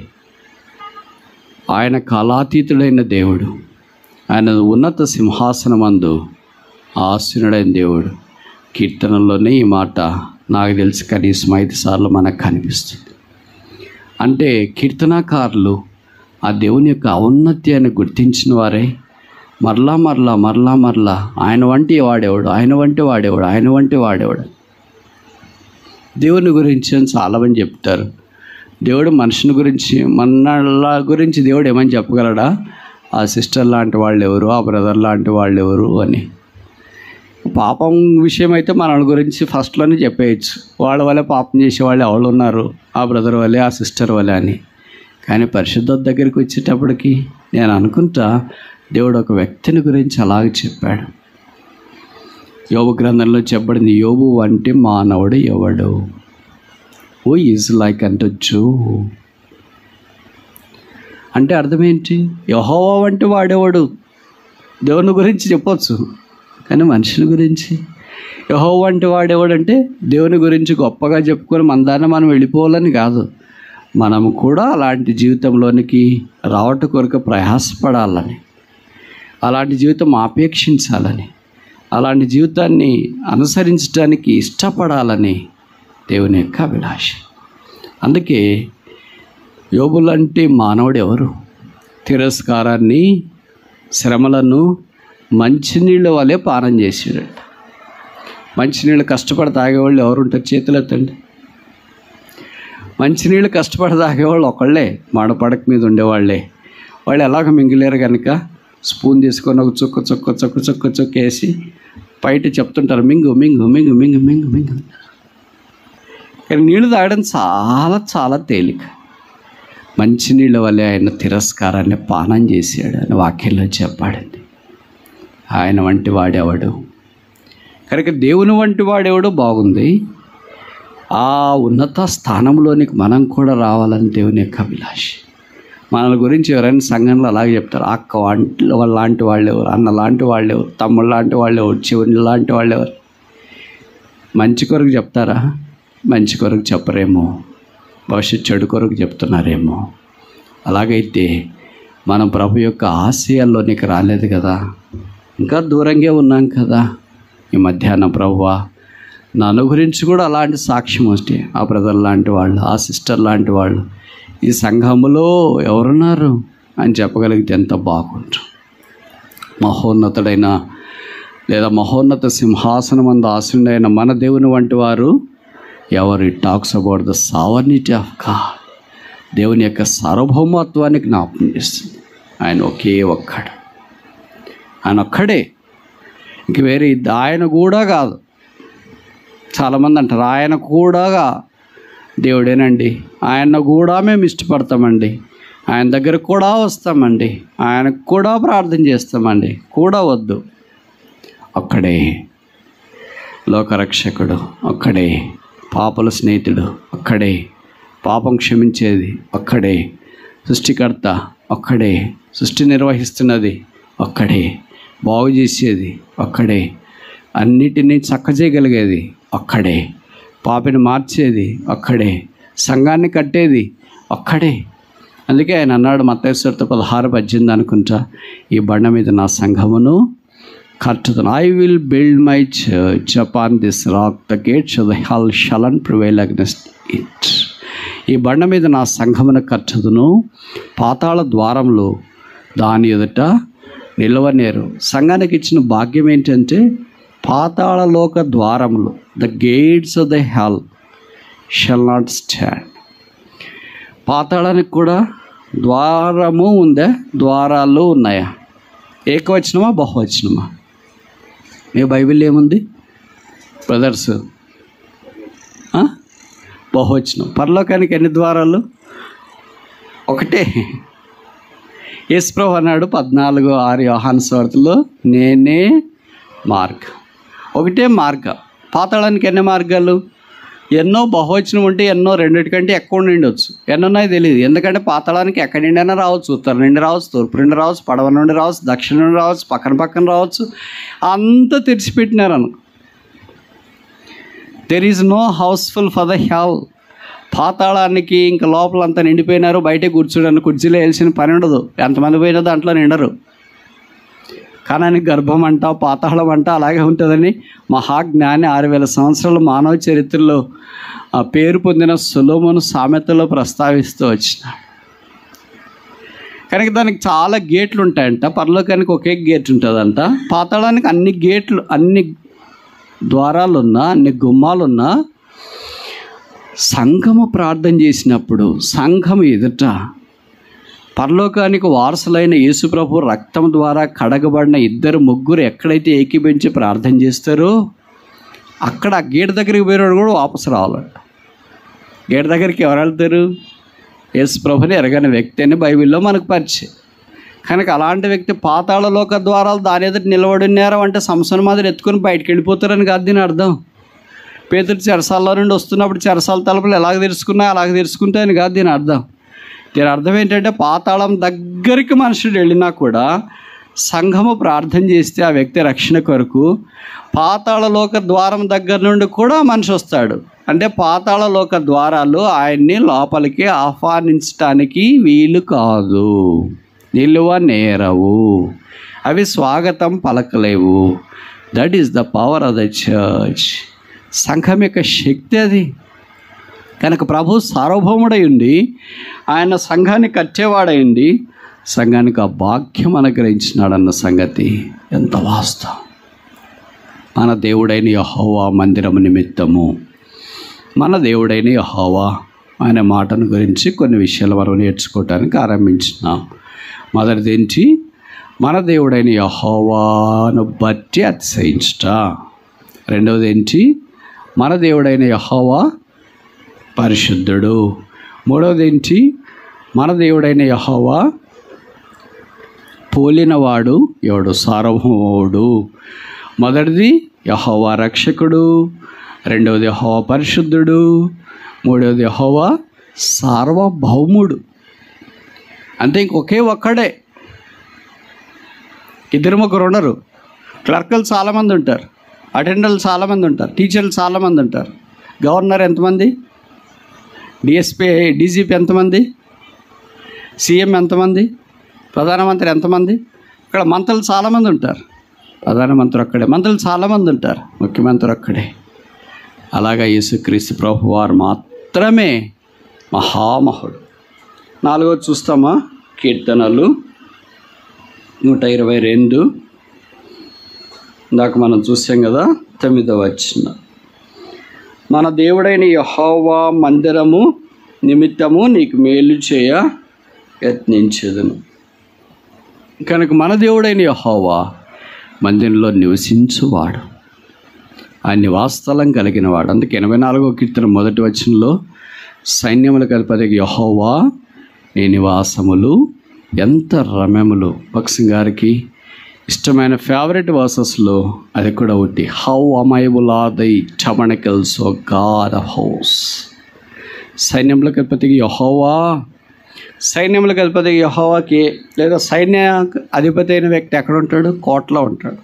ఆయన కాలాతీతుడైన దేవుడు, ఆయన ఉన్నత సింహాసనమందు ఆసీనుడైన దేవుడు. కీర్తనలోనే ఈ మాట నాకు తెలిసి కనీసం 5 సార్లు మనకు కనిపిస్తుంది. అంటే కీర్తనాకారులు ఆ దేవుని యొక్క ఔన్నత్యాన్ని గుర్తించిన వారే మరలా మరలా మరలా మరలా ఆయన వంటి వాడేవాడు, ఆయన వంటి వాడేవాడు, ఆయన వంటి వాడేవాడు. దేవుని గురించి అని చాలామంది చెప్తారు. దేవుడు మనుషుని గురించి, మన గురించి దేవుడు ఏమని చెప్పగలడా? ఆ సిస్టర్ లాంటి వాళ్ళు ఎవరు, ఆ బ్రదర్ లాంటి వాళ్ళు ఎవరు అని. పాపం విషయం అయితే మన గురించి ఫస్ట్లోనే చెప్పేయచ్చు. వాళ్ళ వల్లే పాపం చేసేవాళ్ళు ఎవరు ఉన్నారు, ఆ బ్రదర్ వల్లే, ఆ సిస్టర్ వల్లే అని. కానీ పరిశుద్ధత దగ్గరికి వచ్చేటప్పటికి నేను అనుకుంటా దేవుడు ఒక వ్యక్తిని గురించి అలాగే చెప్పాడు. యోబు గ్రంథంలో చెప్పబడింది, యోబు వంటి మానవుడు ఎవడు, who is like unto Job. అంటే అర్థం ఏంటి? యెహోవా వంటి వాడేవాడు. దేవుని గురించి చెప్పొచ్చు, కానీ మనుషుని గురించి యెహోవా వంటి వాడేవాడంటే దేవుని గురించి గొప్పగా చెప్పుకొని మన దాన్ని మనం వెళ్ళిపోవాలని కాదు. మనము కూడా అలాంటి జీవితంలోనికి రావట కొరకు ప్రయాసపడాలని, అలాంటి జీవితం ఆపేక్షించాలని, అలాంటి జీవితాన్ని అనుసరించడానికి ఇష్టపడాలని దేవుని యొక్క అభిలాష. అందుకే యోబు లాంటి మానవుడు ఎవరు? తిరస్కారాన్ని, శ్రమలను మంచినీళ్ళ వలె పానం చేసాడట. మంచినీళ్ళు కష్టపడి తాగేవాళ్ళు ఎవరు ఉంటారు? చేతులు ఎత్తండి. మంచినీళ్ళు కష్టపడి తాగేవాళ్ళు ఒకళ్ళే, మాడపడక మీద ఉండేవాళ్ళే. వాళ్ళు ఎలాగ మింగిలేరు కనుక స్పూన్ తీసుకొని ఒక చుక్క చుక్క చుక్క చుక్క చుక్క వేసి బయట చెప్తుంటారు, మింగు మింగు మింగు మింగు మింగు మింగు. కానీ నీళ్ళు తాగడం చాలా చాలా తేలిక. మంచినీళ్ళ వల్లే ఆయన తిరస్కారాన్ని పానం చేశాడు అని వాక్యంలో చెప్పబడింది. ఆయన వంటి వాడేవాడు కనుక దేవుని వంటి వాడేవాడు బాగుంది. ఆ ఉన్నత స్థానంలోనికి మనం కూడా రావాలని దేవుని యొక్క అభిలాష. మన గురించి ఎవరైనా సంఘంలో అలాగే చెప్తారు, అక్క వాళ్ళ లాంటి వాళ్ళు ఎవరు, అన్న లాంటి వాళ్ళు ఎవరు, తమ్ముడు లాంటి వాళ్ళు ఎవరు, చెవుని లాంటి వాళ్ళు ఎవరు. మంచి కొరకు చెప్తారా? మంచి కొరకు చెప్పరేమో, భవిష్యత్ చెడు కొరకు చెప్తున్నారేమో. అలాగైతే మనం ప్రభు యొక్క ఆశయాల్లోనికి రాలేదు కదా, ఇంకా దూరంగా ఉన్నాం కదా. ఈ మధ్యాహ్నం ప్రభువా నన్ను గురించి కూడా అలాంటి సాక్ష్యం వస్తే, ఆ బ్రదర్ లాంటి వాళ్ళు, ఆ సిస్టర్ లాంటి వాళ్ళు ఈ సంఘములో ఎవరున్నారు అని చెప్పగలిగితే ఎంత బాగుంటుంది. మహోన్నతుడైన లేదా మహోన్నత సింహాసనం అందు ఆసీనుడైన మన దేవుని వంటి వారు ఎవరు? It talks about the sovereignty of God. దేవుని యొక్క సార్వభౌమత్వాన్ని జ్ఞాపకం చేస్తుంది. ఆయన ఒకే ఒక్కడు, ఆయన ఒక్కడే, ఇంక వేరే ఆయన కూడా కాదు. చాలామంది అంటారు ఆయన కూడా దేవుడేనండి, ఆయన కూడా మేము ఇష్టపడతామండి, ఆయన దగ్గరకు కూడా వస్తామండి, ఆయనకు కూడా ప్రార్థన చేస్తామండి. కూడా వద్దు, ఒక్కడే లోకరక్షకుడు, ఒక్కడే పాపల స్నేహితుడు, ఒక్కడే పాపం క్షమించేది, ఒక్కడే సృష్టికర్త, ఒక్కడే సృష్టి నిర్వహిస్తున్నది, ఒక్కడే బాగు చేసేది, ఒక్కడే అన్నిటినీ చక్కజేయగలిగేది, ఒక్కడే పాపిని మార్చేది, ఒక్కడే సంఘాన్ని కట్టేది, ఒక్కడే. అందుకే ఆయన అన్నాడు మత్తయి 16:18 అనుకుంటా, ఈ బండ మీద నా సంఘమును కట్టుతాను. I will build my church upon this rock, the gates of the hell shall not prevail against it. ఈ బండ మీద నా సంఘమును కట్టుదును, పాతాళ ద్వారములు దాని ఎదుట నిలవనేరు. సంఘానికి ఇచ్చిన భాగ్యం ఏంటంటే పాతాళ లోక ద్వారములు, the gates of the hell shall not stand. పాతాళానికి కూడా ద్వారము ఉందా? ద్వారాలు ఉన్నాయా? ఏకవచనమా బహువచనమా? మీ బైబిల్ ఏముంది బ్రదర్స్? బహువచనం. పరలోకానికి ఎన్ని ద్వారాలు? ఒకటే. యేసుప్రభు అన్నాడు 14:6 యోహాను సువార్తలో, నేనే మార్గం. ఒకటే మార్గం. పాతాళానికి ఎన్ని మార్గాలు? ఎన్నో బహువచనం ఉంటే ఎన్నో, రెండింటికంటే ఎక్కువ నిండొచ్చు. ఎన్నున్నాయో తెలియదు. ఎందుకంటే పాతాళానికి ఎక్కడి నుండైనా రావచ్చు. ఉత్తరం నుండి రావచ్చు, తూర్పు నుండి రావచ్చు, పడవ నుండి రావచ్చు, దక్షిణ నుండి రావచ్చు, పక్కన రావచ్చు. అంతా తెరిచిపెట్టినారు. There is no house full for the hell. పాతాళానికి ఇంకా లోపలంతా నిండిపోయినారు. బయటే కూర్చోడానికి కుర్చీలో వేయాల్సిన పని ఉండదు. ఎంతమంది పోయినా దాంట్లో నిండరు. కానీ గర్భం అంట, పాతాళం అంట అలాగే ఉంటుందని మహాజ్ఞాని 6000 సంవత్సరాల మానవ చరిత్రలో పేరు పొందిన సొలొమోను సామెతలో ప్రస్తావిస్తూ వచ్చినాడు. కనుక దానికి చాలా గేట్లు ఉంటాయంట. పరలోకానికి ఒకే గేట్ ఉంటుందంట. పాతాళానికి అన్ని గేట్లు, అన్ని ద్వారాలున్నా, అన్ని గుమ్మాలున్నా, సంఘము ప్రార్థన చేసినప్పుడు సంఘం ఎదుట పరలోకానికి వారసులైన యేసుప్రభు రక్తం ద్వారా కడగబడిన 2-3 ఎక్కడైతే ఏకీభించి ప్రార్థన చేస్తారో అక్కడ ఆ గేట్ దగ్గరికి పోయినాడు కూడా వాపసు రావాలంట. గేట్ దగ్గరికి ఎవరు వెళ్తారు? యేసుప్రభుని ఎరగని వ్యక్తి అని బైబిల్లో మనకు పరిచయం. కనుక అలాంటి వ్యక్తి పాతాళలోక ద్వారాలు దాని ఎదుట నిలబడినారు అంటే సంసోను మాదిరి ఎత్తుకొని బయటికి వెళ్ళిపోతారని కాదు దీని అర్థం. పేతురు చెరసాల్లో నుండి వస్తున్నప్పుడు చెరసాల తలుపులు ఎలాగ తెరుచుకున్నాయి అలాగ తెరుచుకుంటాయని కాదు దీని అర్థం. దీని అర్థం ఏంటంటే పాతాళం దగ్గరికి మనుషుడు వెళ్ళినా కూడా సంఘము ప్రార్థన చేస్తే ఆ వ్యక్తి రక్షణ కొరకు పాతాళలోక ద్వారం దగ్గర నుండి కూడా మనిషి వస్తాడు. అంటే పాతాళలోక ద్వారాలు ఆయన్ని లోపలికి ఆహ్వానించటానికి వీలు కాదు, నిలువ నేరవు, అవి స్వాగతం పలకలేవు. That is the power of the church. సంఘం యొక్క శక్తి అది. కనుక ప్రభు సార్వభౌముడై ఉండి ఆయన సంఘాన్ని కట్టేవాడైంది, సంఘానికి ఆ భాగ్యం అనుగ్రహించినాడన్న సంగతి ఎంత వాస్తవం. మన దేవుడైన యెహోవా మందిరము నిమిత్తము, మన దేవుడైన యెహోవా ఆయన మాటను గురించి కొన్ని విషయాలు మనం నేర్చుకోవటానికి ఆరంభించినాం. మొదటిది ఏంటి? మన దేవుడైన యెహోవాను బట్టి అతిశయించుట. రెండవది ఏంటి? మన దేవుడైన యెహోవా పరిశుద్ధుడు. మూడవది ఏంటి? మన దేవుడైన యెహోవా పోలినవాడు ఎవడు? సార్వభౌముడు. మొదటిది యెహోవా రక్షకుడు, రెండవది యెహోవా పరిశుద్ధుడు, మూడవది యెహోవా సార్వభౌముడు. అంతే, ఇంకొకే ఒక్కడే. 2-3 ఉండరు. క్లర్కులు చాలామంది ఉంటారు, అటెండర్లు చాలామంది ఉంటారు, టీచర్లు చాలామంది ఉంటారు. గవర్నర్ ఎంతమంది? డిఎస్పీ, డీజీపీ ఎంతమంది? సీఎం ఎంతమంది? ప్రధానమంత్రి ఎంతమంది? ఇక్కడ మంత్రులు చాలామంది ఉంటారు. ప్రధానమంత్రి ఒక్కడే, మంత్రులు చాలామంది ఉంటారు, ముఖ్యమంత్రి ఒక్కడే. అలాగా యేసుక్రీస్తు ప్రభు వారు మాత్రమే మహామహుడు. 4వది చూస్తామా? కీర్తనలు 122. ఇందాక మనం చూసాం కదా, 9వ వచనం. మన దేవుడైన యెహోవా మందిరము నిమిత్తము నీకు మేలు చేయ యత్నించెదను. కనుక మన దేవుడైన యెహోవా మందిరంలో నివసించువాడు, ఆ నివాసస్థలం కలిగిన వాడు. అందుకే 84వ కీర్తన 1వ వచనంలో సైన్యములకు అధిపతి యెహోవా నీ నివాసములు ఎంత రమ్యములు. భక్సింగ్ గారికి ఇష్టమైన ఫేవరెట్ వర్సెస్లో అది కూడా ఒకటి. హౌ అమైబుల్ ఆర్ దై టబర్నకల్స్ ఓ గాడ్ ఆఫ్ హౌస్. సైన్యములకు అధిపతి యెహోవా, సైన్యములకు అధిపతి యెహోవాకి, లేదా సైన్య అధిపతి అయిన వ్యక్తి ఎక్కడ ఉంటాడు? కోటలో ఉంటాడు.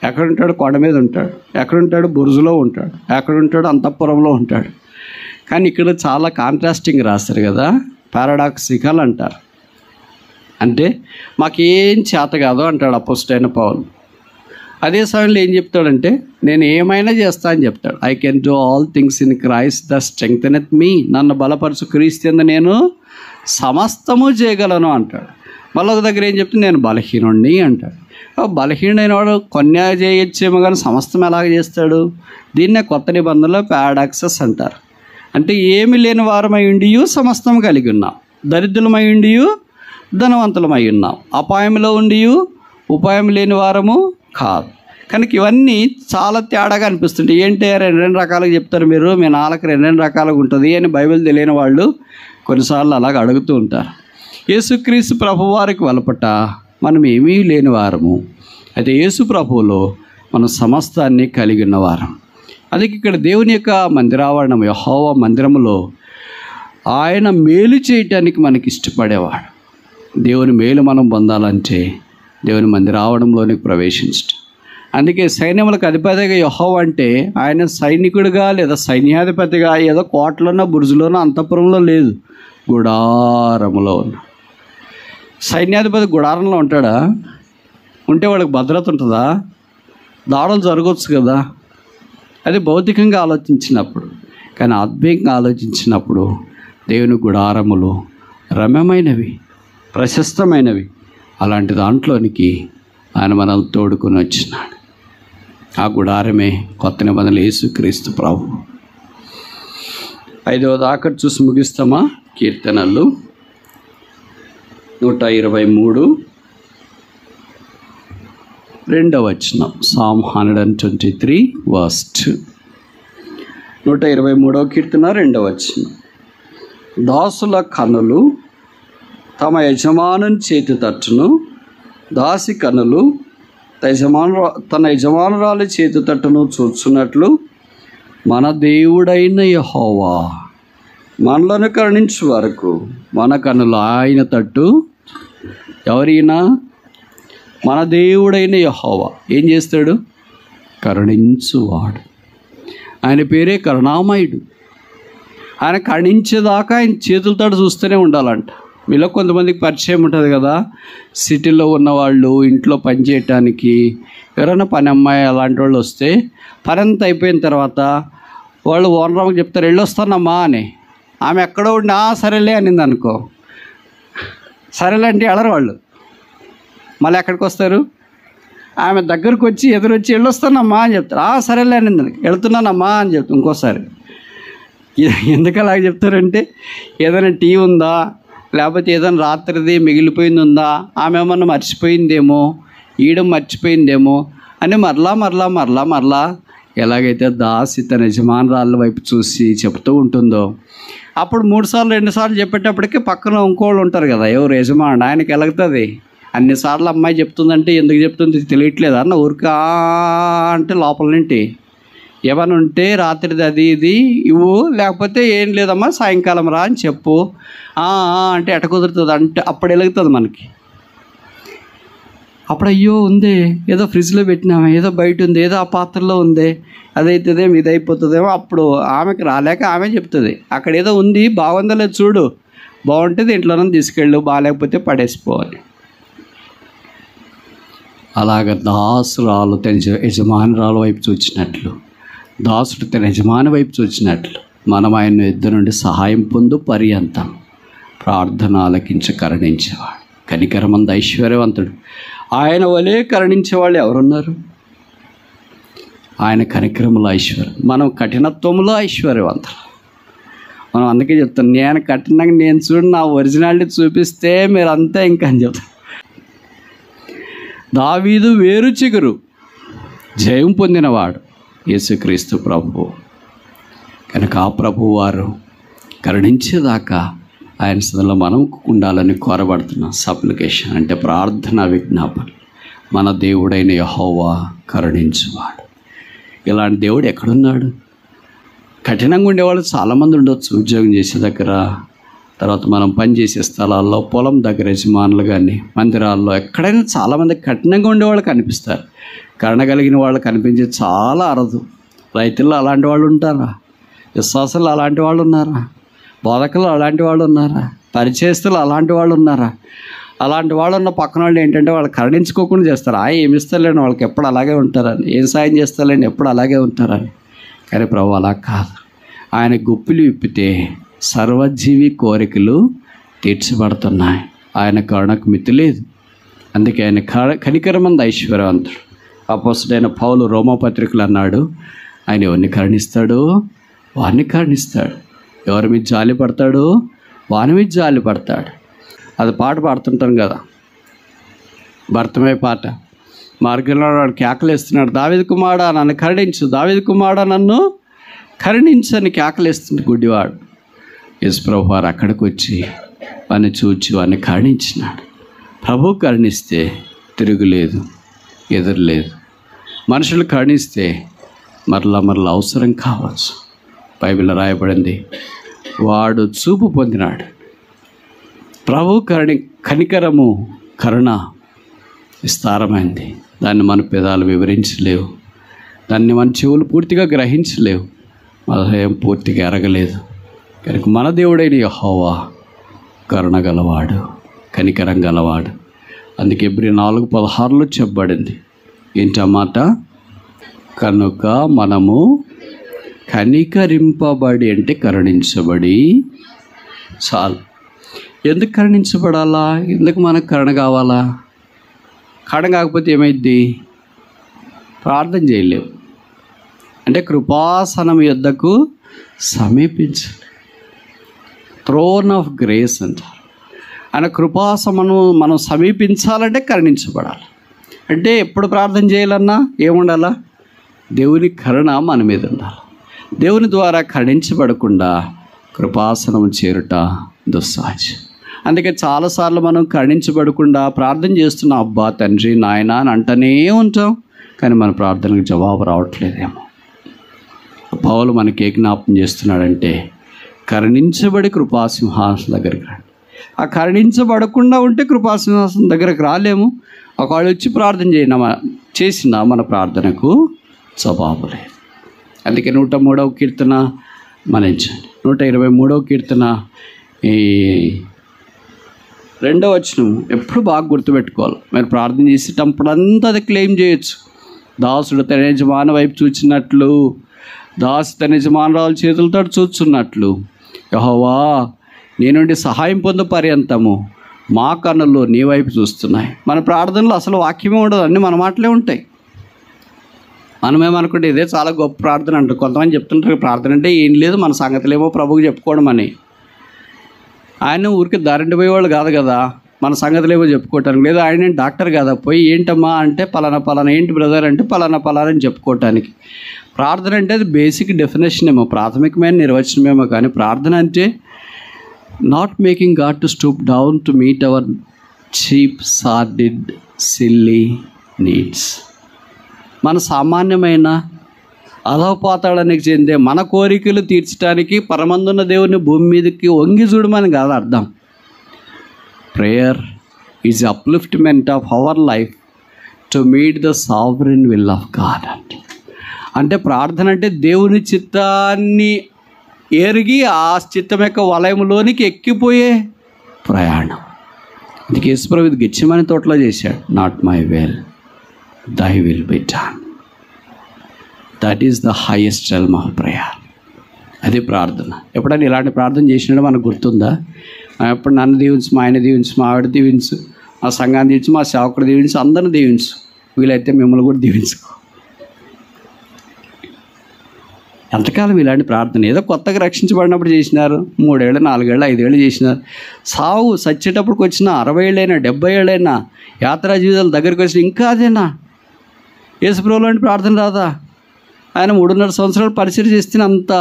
ఎక్కడ ఉంటాడు? కొండ మీద ఉంటాడు. ఎక్కడ ఉంటాడు? బురుజులో ఉంటాడు. ఎక్కడ ఉంటాడు? అంతఃపురంలో ఉంటాడు. కానీ ఇక్కడ చాలా కాంట్రాస్టింగ్ రాస్తారు కదా, పారాడాక్సికల్ అంటారు. అంటే మాకేం చేత కాదు అంటాడు అపోస్తలుడైన పౌలు. అదే సమయంలో ఏం చెప్తాడంటే నేను ఏమైనా చేస్తా అని చెప్తాడు. I can do all things in Christ the strengtheneth me. నన్ను బలపరచు క్రీస్తు యందు నేను సమస్తము చేయగలను అంటాడు. మళ్ళీ ఒక దగ్గర ఏం చెప్తే నేను బలహీనుడిని అంటాడు. బలహీనుడైన వాడు కొన్ని చేయొచ్చేమో కానీ సమస్తం ఎలాగ చేస్తాడు? దీన్నే కొత్త నిబంధనలో పారాడాక్సస్ అంటారు. అంటే ఏమి లేని వారమై ఉండియు సమస్తం కలిగి ఉన్నాం, దరిద్రులమై ఉండియు ధనవంతులమై ఉన్నాం, అపాయంలో ఉండియు ఉపాయం లేని వారము కాదు. కనుక ఇవన్నీ చాలా తేడాగా అనిపిస్తుంటాయి. ఏంటి 2 రకాలుగా చెప్తారు మీరు, మీ నాలుగు 2 రకాలుగా ఉంటుంది అని బైబిల్ తెలియని వాళ్ళు కొన్నిసార్లు అలాగ అడుగుతూ ఉంటారు. యేసుక్రీస్తు ప్రభువారికి వెలపట మనం ఏమీ లేని వారము. అయితే యేసు ప్రభువులో మనం సమస్తాన్ని కలిగి ఉన్నవారం. అందుకే ఇక్కడ దేవుని యొక్క మందిరావరణం, యెహోవా మందిరములో ఆయన మేలు చేయటానికి మనకి ఇష్టపడేవాడు. దేవుని మేలు మనం పొందాలంటే దేవుని మందిరావరణంలోనికి ప్రవేశించడం. అందుకే సైన్యములకు అధిపతిగా యెహోవా అంటే ఆయన సైనికుడిగా లేదా సైన్యాధిపతిగా ఏదో కోటలోనో బురుజులోనో అంతఃపురంలో లేదు, గుడారములో ఉన్న సైన్యాధిపతి గుడారంలో ఉంటాడా? ఉంటే వాడికి భద్రత ఉంటుందా? దాడులు జరగవచ్చు కదా. అది భౌతికంగా ఆలోచించినప్పుడు. కానీ ఆత్మీయంగా ఆలోచించినప్పుడు దేవుని గుడారములు రమ్యమైనవి, ప్రశస్తమైనవి. అలాంటి దాంట్లోనికి ఆయన మనల్ని తోడుకొని వచ్చినాడు. ఆ గుడారమే కొత్త నిబంధనలు యేసుక్రీస్తు ప్రభు. 5వ దాకా చూసి ముగిస్తామా? కీర్తనలు 123 2వ వచనం. Psalm 123 verse 2. 123వ కీర్తన 2వ వచనం. దాసుల కన్నులు తమ యజమానుని చేతి తట్టును, దాసి కన్నులు తన యజమానురాలి చేతి తట్టును చూచున్నట్లు మన దేవుడైన యెహోవా మనలను కరుణించు వరకు మన కన్నులు ఆయన తట్టు. ఎవరైనా? మన దేవుడైన యెహోవా ఏం చేస్తాడు? కరుణించువాడు. ఆయన పేరే కరుణామయుడు. ఆయన కరుణించేదాకా ఆయన చేతులతో చూస్తూనే ఉండాలంట. మీలో కొంతమందికి పరిచయం ఉంటుంది కదా, సిటీలో ఉన్నవాళ్ళు ఇంట్లో పని చేయటానికి ఎవరైనా పని అమ్మాయి అలాంటి వాళ్ళు వస్తే పని అంతా అయిపోయిన తర్వాత వాళ్ళు ఓనర్కి చెప్తారు, వెళ్ళొస్తానమ్మా అని. ఆమె ఎక్కడో ఉండి సరేలే అనింది అనుకో, సరేలే అంటే వెళ్ళరు వాళ్ళు. మళ్ళీ ఎక్కడికి వస్తారు? ఆమె దగ్గరకు వచ్చి ఎదురొచ్చి వెళ్ళొస్తానమ్మా అని చెప్తారు. సరేలే అనింది, వెళ్తున్నానమ్మా అని చెప్తారు. ఇంకోసారి ఎందుకు అలాగ చెప్తారంటే ఏదైనా టీ ఉందా, లేకపోతే ఏదైనా రాత్రిది మిగిలిపోయింది ఉందా, ఆమె ఏమన్నా మర్చిపోయిందేమో, ఈయడం మర్చిపోయిందేమో అని మరలా ఎలాగైతే దాసి తన యజమానురాళ్ళ వైపు చూసి చెప్తూ ఉంటుందో, అప్పుడు 3 సార్లు 2 సార్లు చెప్పేటప్పటికి పక్కన ఇంకోళ్ళు ఉంటారు కదా, ఎవరు యజమానుడు, ఆయనకి ఎలాగుతుంది. అన్నిసార్లు అమ్మాయి చెప్తుందంటే ఎందుకు చెప్తుంది తెలియట్లేదు అన్న ఊరికా అంటే లోపల నుండి ఏమైనా ఉంటే రాత్రిది అది ఇది ఇవ్వు, లేకపోతే ఏం లేదమ్మా సాయంకాలం రా అని చెప్పు అంటే ఎట కుదురుతుంది అంటే అప్పుడు వెలుగుతుంది మనకి. అప్పుడు అయ్యో ఉందే, ఏదో ఫ్రిడ్జ్లో పెట్టినామే, ఏదో బయట ఉంది, ఏదో ఆ పాత్రలో ఉందే, అదైతుందేమో ఇది అయిపోతుందేమో. అప్పుడు ఆమెకు రాలేక ఆమె చెప్తుంది, అక్కడ ఏదో ఉంది బాగుందో లేదు చూడు, బాగుంటే దీంట్లోనే తీసుకెళ్ళు, బాగాలేకపోతే పడేసిపోవాలి. అలాగ దాసురాలు తన యజమానురాలు వైపు చూచినట్లు, దాసుడు తన యజమాని వైపు చూచినట్లు మనం ఆయన ఇద్దరు నుండి సహాయం పొందు పర్యంతం ప్రార్థన ఆలకించి కరుణించేవాడు. కనికరమంద ఐశ్వర్యవంతుడు. ఆయన వలే కరుణించేవాళ్ళు ఎవరున్నారు? ఆయన కనికరములో ఐశ్వర్యం, మనం కఠినత్వంలో ఐశ్వర్యవంతులు. మనం అందుకే చెప్తాను, నేను కఠినంగా నేను చూడు నా ఒరిజినాలిటీ చూపిస్తే మీరు అంతే ఇంకా అని చెప్తాను. దావీదు వేరు చిగురు, జయం పొందినవాడు యేసుక్రీస్తు ప్రభువు. కనుక ఆ ప్రభువు వారు కరుణించేదాకా ఆయన సన్నిధిలో మనం ఉండాలని కోరబడుతున్నాం. సప్లికేషన్ అంటే ప్రార్థన, విజ్ఞాపన. మన దేవుడైన యెహోవా కరుణించువాడు. ఇలాంటి దేవుడు ఎక్కడున్నాడు? కఠినంగా ఉండేవాళ్ళు చాలామంది ఉండొచ్చు. ఉద్యోగం చేసే దగ్గర, తర్వాత మనం పనిచేసే స్థలాల్లో, పొలం దగ్గర యజమానులు కానీ, మందిరాల్లో ఎక్కడైనా చాలామంది కఠినంగా ఉండేవాళ్ళు కనిపిస్తారు. కరుణ కలిగిన వాళ్ళు కనిపించే చాలా అరదు. రైతుల్లో అలాంటి వాళ్ళు ఉంటారా? విశ్వాసాలు అలాంటి వాళ్ళు ఉన్నారా? బోధకులు అలాంటి వాళ్ళు ఉన్నారా? పరిచయస్తులు అలాంటి వాళ్ళు ఉన్నారా? అలాంటి వాళ్ళు ఉన్న పక్కన వాళ్ళు ఏంటంటే వాళ్ళు కరుణించుకోకుండా చేస్తారు. ఏమి ఇస్తారులేండి వాళ్ళకి ఎప్పుడు అలాగే ఉంటారని, ఏం సాయం చేస్తారులేండి ఎప్పుడు అలాగే ఉంటారని. కానీ ప్రభు అలా కాదు. ఆయన గుప్పిలు విప్పితే సర్వజీవి కోరికలు తీర్చబడుతున్నాయి. ఆయన కరుణకు మితి లేదు. అందుకే ఆయన కనికరమంద ఐశ్వర్యవంతుడు. అపోస్తలుడైన పౌలు రోమాపత్రికలు అన్నాడు, ఆయన ఎవరిని కరుణిస్తాడు? వారిని కరుణిస్తాడు. ఎవరి మీద జాలి పడతాడు? వారి మీద జాలి పడతాడు. అది పాట పాడుతుంటాం కదా, భర్తమే పాట. మార్గంలో వాడు కేకలేస్తున్నాడు, దావీదు కుమారుడా నన్ను కరుణించు, దావీదు కుమారుడా నన్ను కరుణించు అని కేకలేస్తుంది గుడ్డివాడు. యేసుప్రభు వారు అక్కడికి వచ్చి వాడిని చూచి వాడిని కరుణించినాడు. ప్రభు కరుణిస్తే తిరుగులేదు, ఎదురులేదు. మనుషులు కరుణిస్తే మరలా అవసరం కావచ్చు. బైబిల్లో రాయబడింది, వాడు చూపు పొందినాడు. ప్రభు కనికరము కరుణ విస్తారమైంది. దాన్ని మన పెదాలు వివరించలేవు, దాన్ని మన చెవులు పూర్తిగా గ్రహించలేవు, మన హృదయం పూర్తిగా ఎరగలేదు. కనుక మన దేవుడైన యెహోవా కరుణ గలవాడు, కనికరం గలవాడు. అందుకే Hebrewస్ 4:16 చెప్పబడింది ఏంటన్నమాట, కనుక మనము కనికరింపబడి అంటే కరుణించబడి చాలు. ఎందుకు కరుణించబడాలా? ఎందుకు మనకు కరుణ కావాలా? కరుణ కాకపోతే ఏమైద్ది? ప్రార్థన చేయలేవు. అంటే కృపాసనం యొద్దకు సమీపించాలి. థ్రోన్ ఆఫ్ గ్రేస్ అంటారు. ఆయన కృపాసనము మనం సమీపించాలంటే కరుణించబడాలి. అంటే ఎప్పుడు ప్రార్థన చేయాలన్నా ఏముండాలా? దేవుని కరుణ మన మీద ఉండాలి. దేవుని ద్వారా కరుణించబడకుండా కృపాసనం చేరుట దుస్సాధ్యం. అందుకే చాలాసార్లు మనం కరుణించబడకుండా ప్రార్థన చేస్తున్న అబ్బా తండ్రి నాయన అని అంటూనే ఉంటాం, కానీ మన ప్రార్థనకు జవాబు రావట్లేదేమో. పౌలు మనకి ఏ జ్ఞాపకం చేస్తున్నాడంటే, కరుణించబడి కృపాసింహాసనం దగ్గరికి రండి. ఆ కరుణించబడకుండా ఉంటే కృపాసింహాసనం దగ్గరకు రాలేము. ఒకవేళ వచ్చి ప్రార్థన చేసినా మన ప్రార్థనకు జవాబు లేదు. అందుకే 103వ కీర్తన మనించండి. 123వ కీర్తన ఈ 2వ వచనం ఎప్పుడు బాగా గుర్తుపెట్టుకోవాలి. మీరు ప్రార్థన చేసేటప్పుడంతా అది క్లెయిమ్ చేయొచ్చు. దాసుడు తన యజమాని వైపు చూచినట్లు, దాసు తన యజమానురాలు చేతులతో చూచున్నట్లు, యెహోవా నీ నుండి సహాయం పొందు పర్యంతము మా కన్నులు నీ వైపు చూస్తున్నాయి. మన ప్రార్థనలో అసలు వాక్యమే ఉండదు, అన్నీ మన మాటలే ఉంటాయి. మనమేమనుకుంటే ఇదే చాలా గొప్ప ప్రార్థన అంటారు. కొంతమంది చెప్తుంటారు ప్రార్థన అంటే ఏం లేదు, మన సంగతులేమో ప్రభువుకి చెప్పుకోవడం అని. ఆయన ఊరికి దారింటి పోయేవాళ్ళు కాదు కదా మన సంగతులేమో చెప్పుకోవటానికి. లేదా ఆయన డాక్టర్ కదా పోయి ఏంటమ్మా అంటే పలానా ఏంటి బ్రదర్ అంటే పలానా అని చెప్పుకోవటానికి. ప్రార్థన అంటే అది బేసిక్ డెఫినేషన్ ఏమో, ప్రాథమికమైన నిర్వచనమేమో. కానీ ప్రార్థన అంటే not making God to stoop down to meet our cheap sordid silly needs. మన సామాన్యమైన అధోపాతాళానికి చెందే మన కోరికలు తీర్చడానికి పరమందున్న దేవుని భూమి మీదకి వంగి చూడమని కాదు అర్థం. Prayer is upliftment of our life to meet the sovereign will of God. అంటే ప్రార్థన అంటే దేవుని చిత్తాన్ని ఎరిగి ఆ చిత్తం యొక్క వలయంలోనికి ఎక్కిపోయే ప్రయాణం. అందుకే యేసుప్రభు ఇది గెత్సేమనే తోటలో చేశాడు. Not my will thy will be done. That is the highest realm of prayer. అది ప్రార్థన. ఎప్పుడైనా ఇలాంటి ప్రార్థన చేసినాడో మనకు గుర్తుందా? ఎప్పుడు నన్ను దీవించు, మా ఆయన దీవించు, మా ఆవిడ దీవించు, మా సంఘాన్ని దీవించు, మా సేవకుడు దీవించు, అందరిని దీవించు, వీలైతే మిమ్మల్ని కూడా దీవించుకో. ఎంతకాలం ఇలాంటి ప్రార్థన? ఏదో కొత్తగా రక్షించబడినప్పుడు చేసినారు, 3 ఏళ్ళు 4 ఏళ్ళు 5 ఏళ్ళు చేసినారు. సావు సచ్చేటప్పటికి వచ్చిన 60 ఏళ్ళైనా 70 ఏళ్ళైనా యాత్రా జీవితాల దగ్గరికి వచ్చిన ఇంకా అదేనా? యేసుప్రభు లాంటి ప్రార్థన రాదా? ఆయన 3.5 సంవత్సరాలు పరిచయం చేస్తే అంత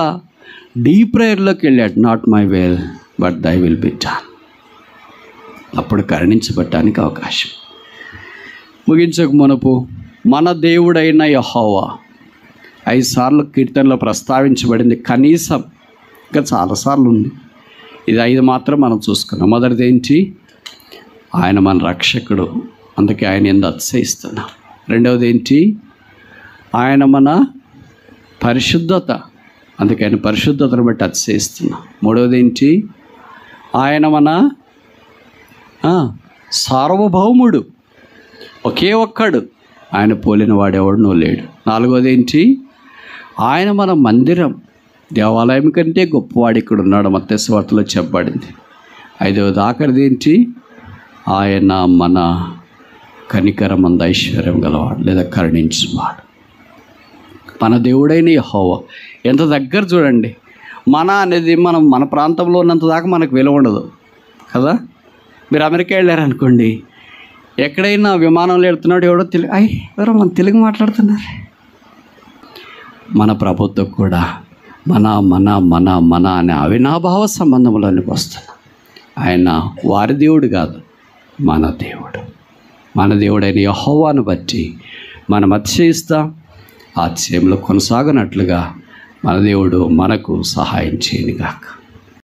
డీప్ ప్రేయర్లోకి వెళ్ళాడు. Not my will but thy will be done. అప్పుడు కరుణించబడటానికి అవకాశం. ముగించక మునుపు మన దేవుడైన యెహోవా 5 సార్లు కీర్తనలో ప్రస్తావించబడింది. కనీసం ఇంకా చాలాసార్లు ఉంది, ఇది 5 మాత్రం మనం చూసుకున్నాం. మొదటిది ఏంటి? ఆయన మన రక్షకుడు, అందుకే ఆయన ఎందు అతిశయిస్తున్నాం. రెండవది ఏంటి? ఆయన మన పరిశుద్ధత, అందుకే ఆయన పరిశుద్ధతను బట్టి అతిశయిస్తున్నాం. మూడవది ఏంటి? ఆయన మన సార్వభౌముడు, ఒకే ఒక్కడు, ఆయన పోలిన వాడెవడనూ లేడు. నాలుగవది ఏంటి? ఆయన మన మందిరం, దేవాలయం కంటే గొప్పవాడు ఇక్కడ ఉన్నాడు, మత్తయి సువార్తలో చెప్పబడింది. ఐదవది ఆఖరిది ఏంటి? ఆయన మన కనికరమందు ఐశ్వర్యం గలవాడు లేదా కరుణించువాడు. మన దేవుడైన యెహోవా ఎంత దగ్గర చూడండి. మన అనేది మన ప్రాంతంలో ఉన్నంత దాకా మనకు విలువ ఉండదు కదా. మీరు అమెరికా వెళ్ళారనుకోండి, ఎక్కడైనా విమానంలో వెళ్తున్నాడు ఎవడో ఎవరో మన తెలుగు మాట్లాడుతున్నారు. మన ప్రభుత్వం కూడా మన మన మన మన అనే అవినాభావ సంబంధంలోనికి వస్తున్నాం. ఆయన వారి దేవుడు కాదు, మన దేవుడు. మన దేవుడైన యెహోవాను బట్టి మనం అతిశయిస్తాం, ఆశ్చర్యంలో కొనసాగనట్లుగా మన దేవుడు మనకు సహాయం చేయనుగాక.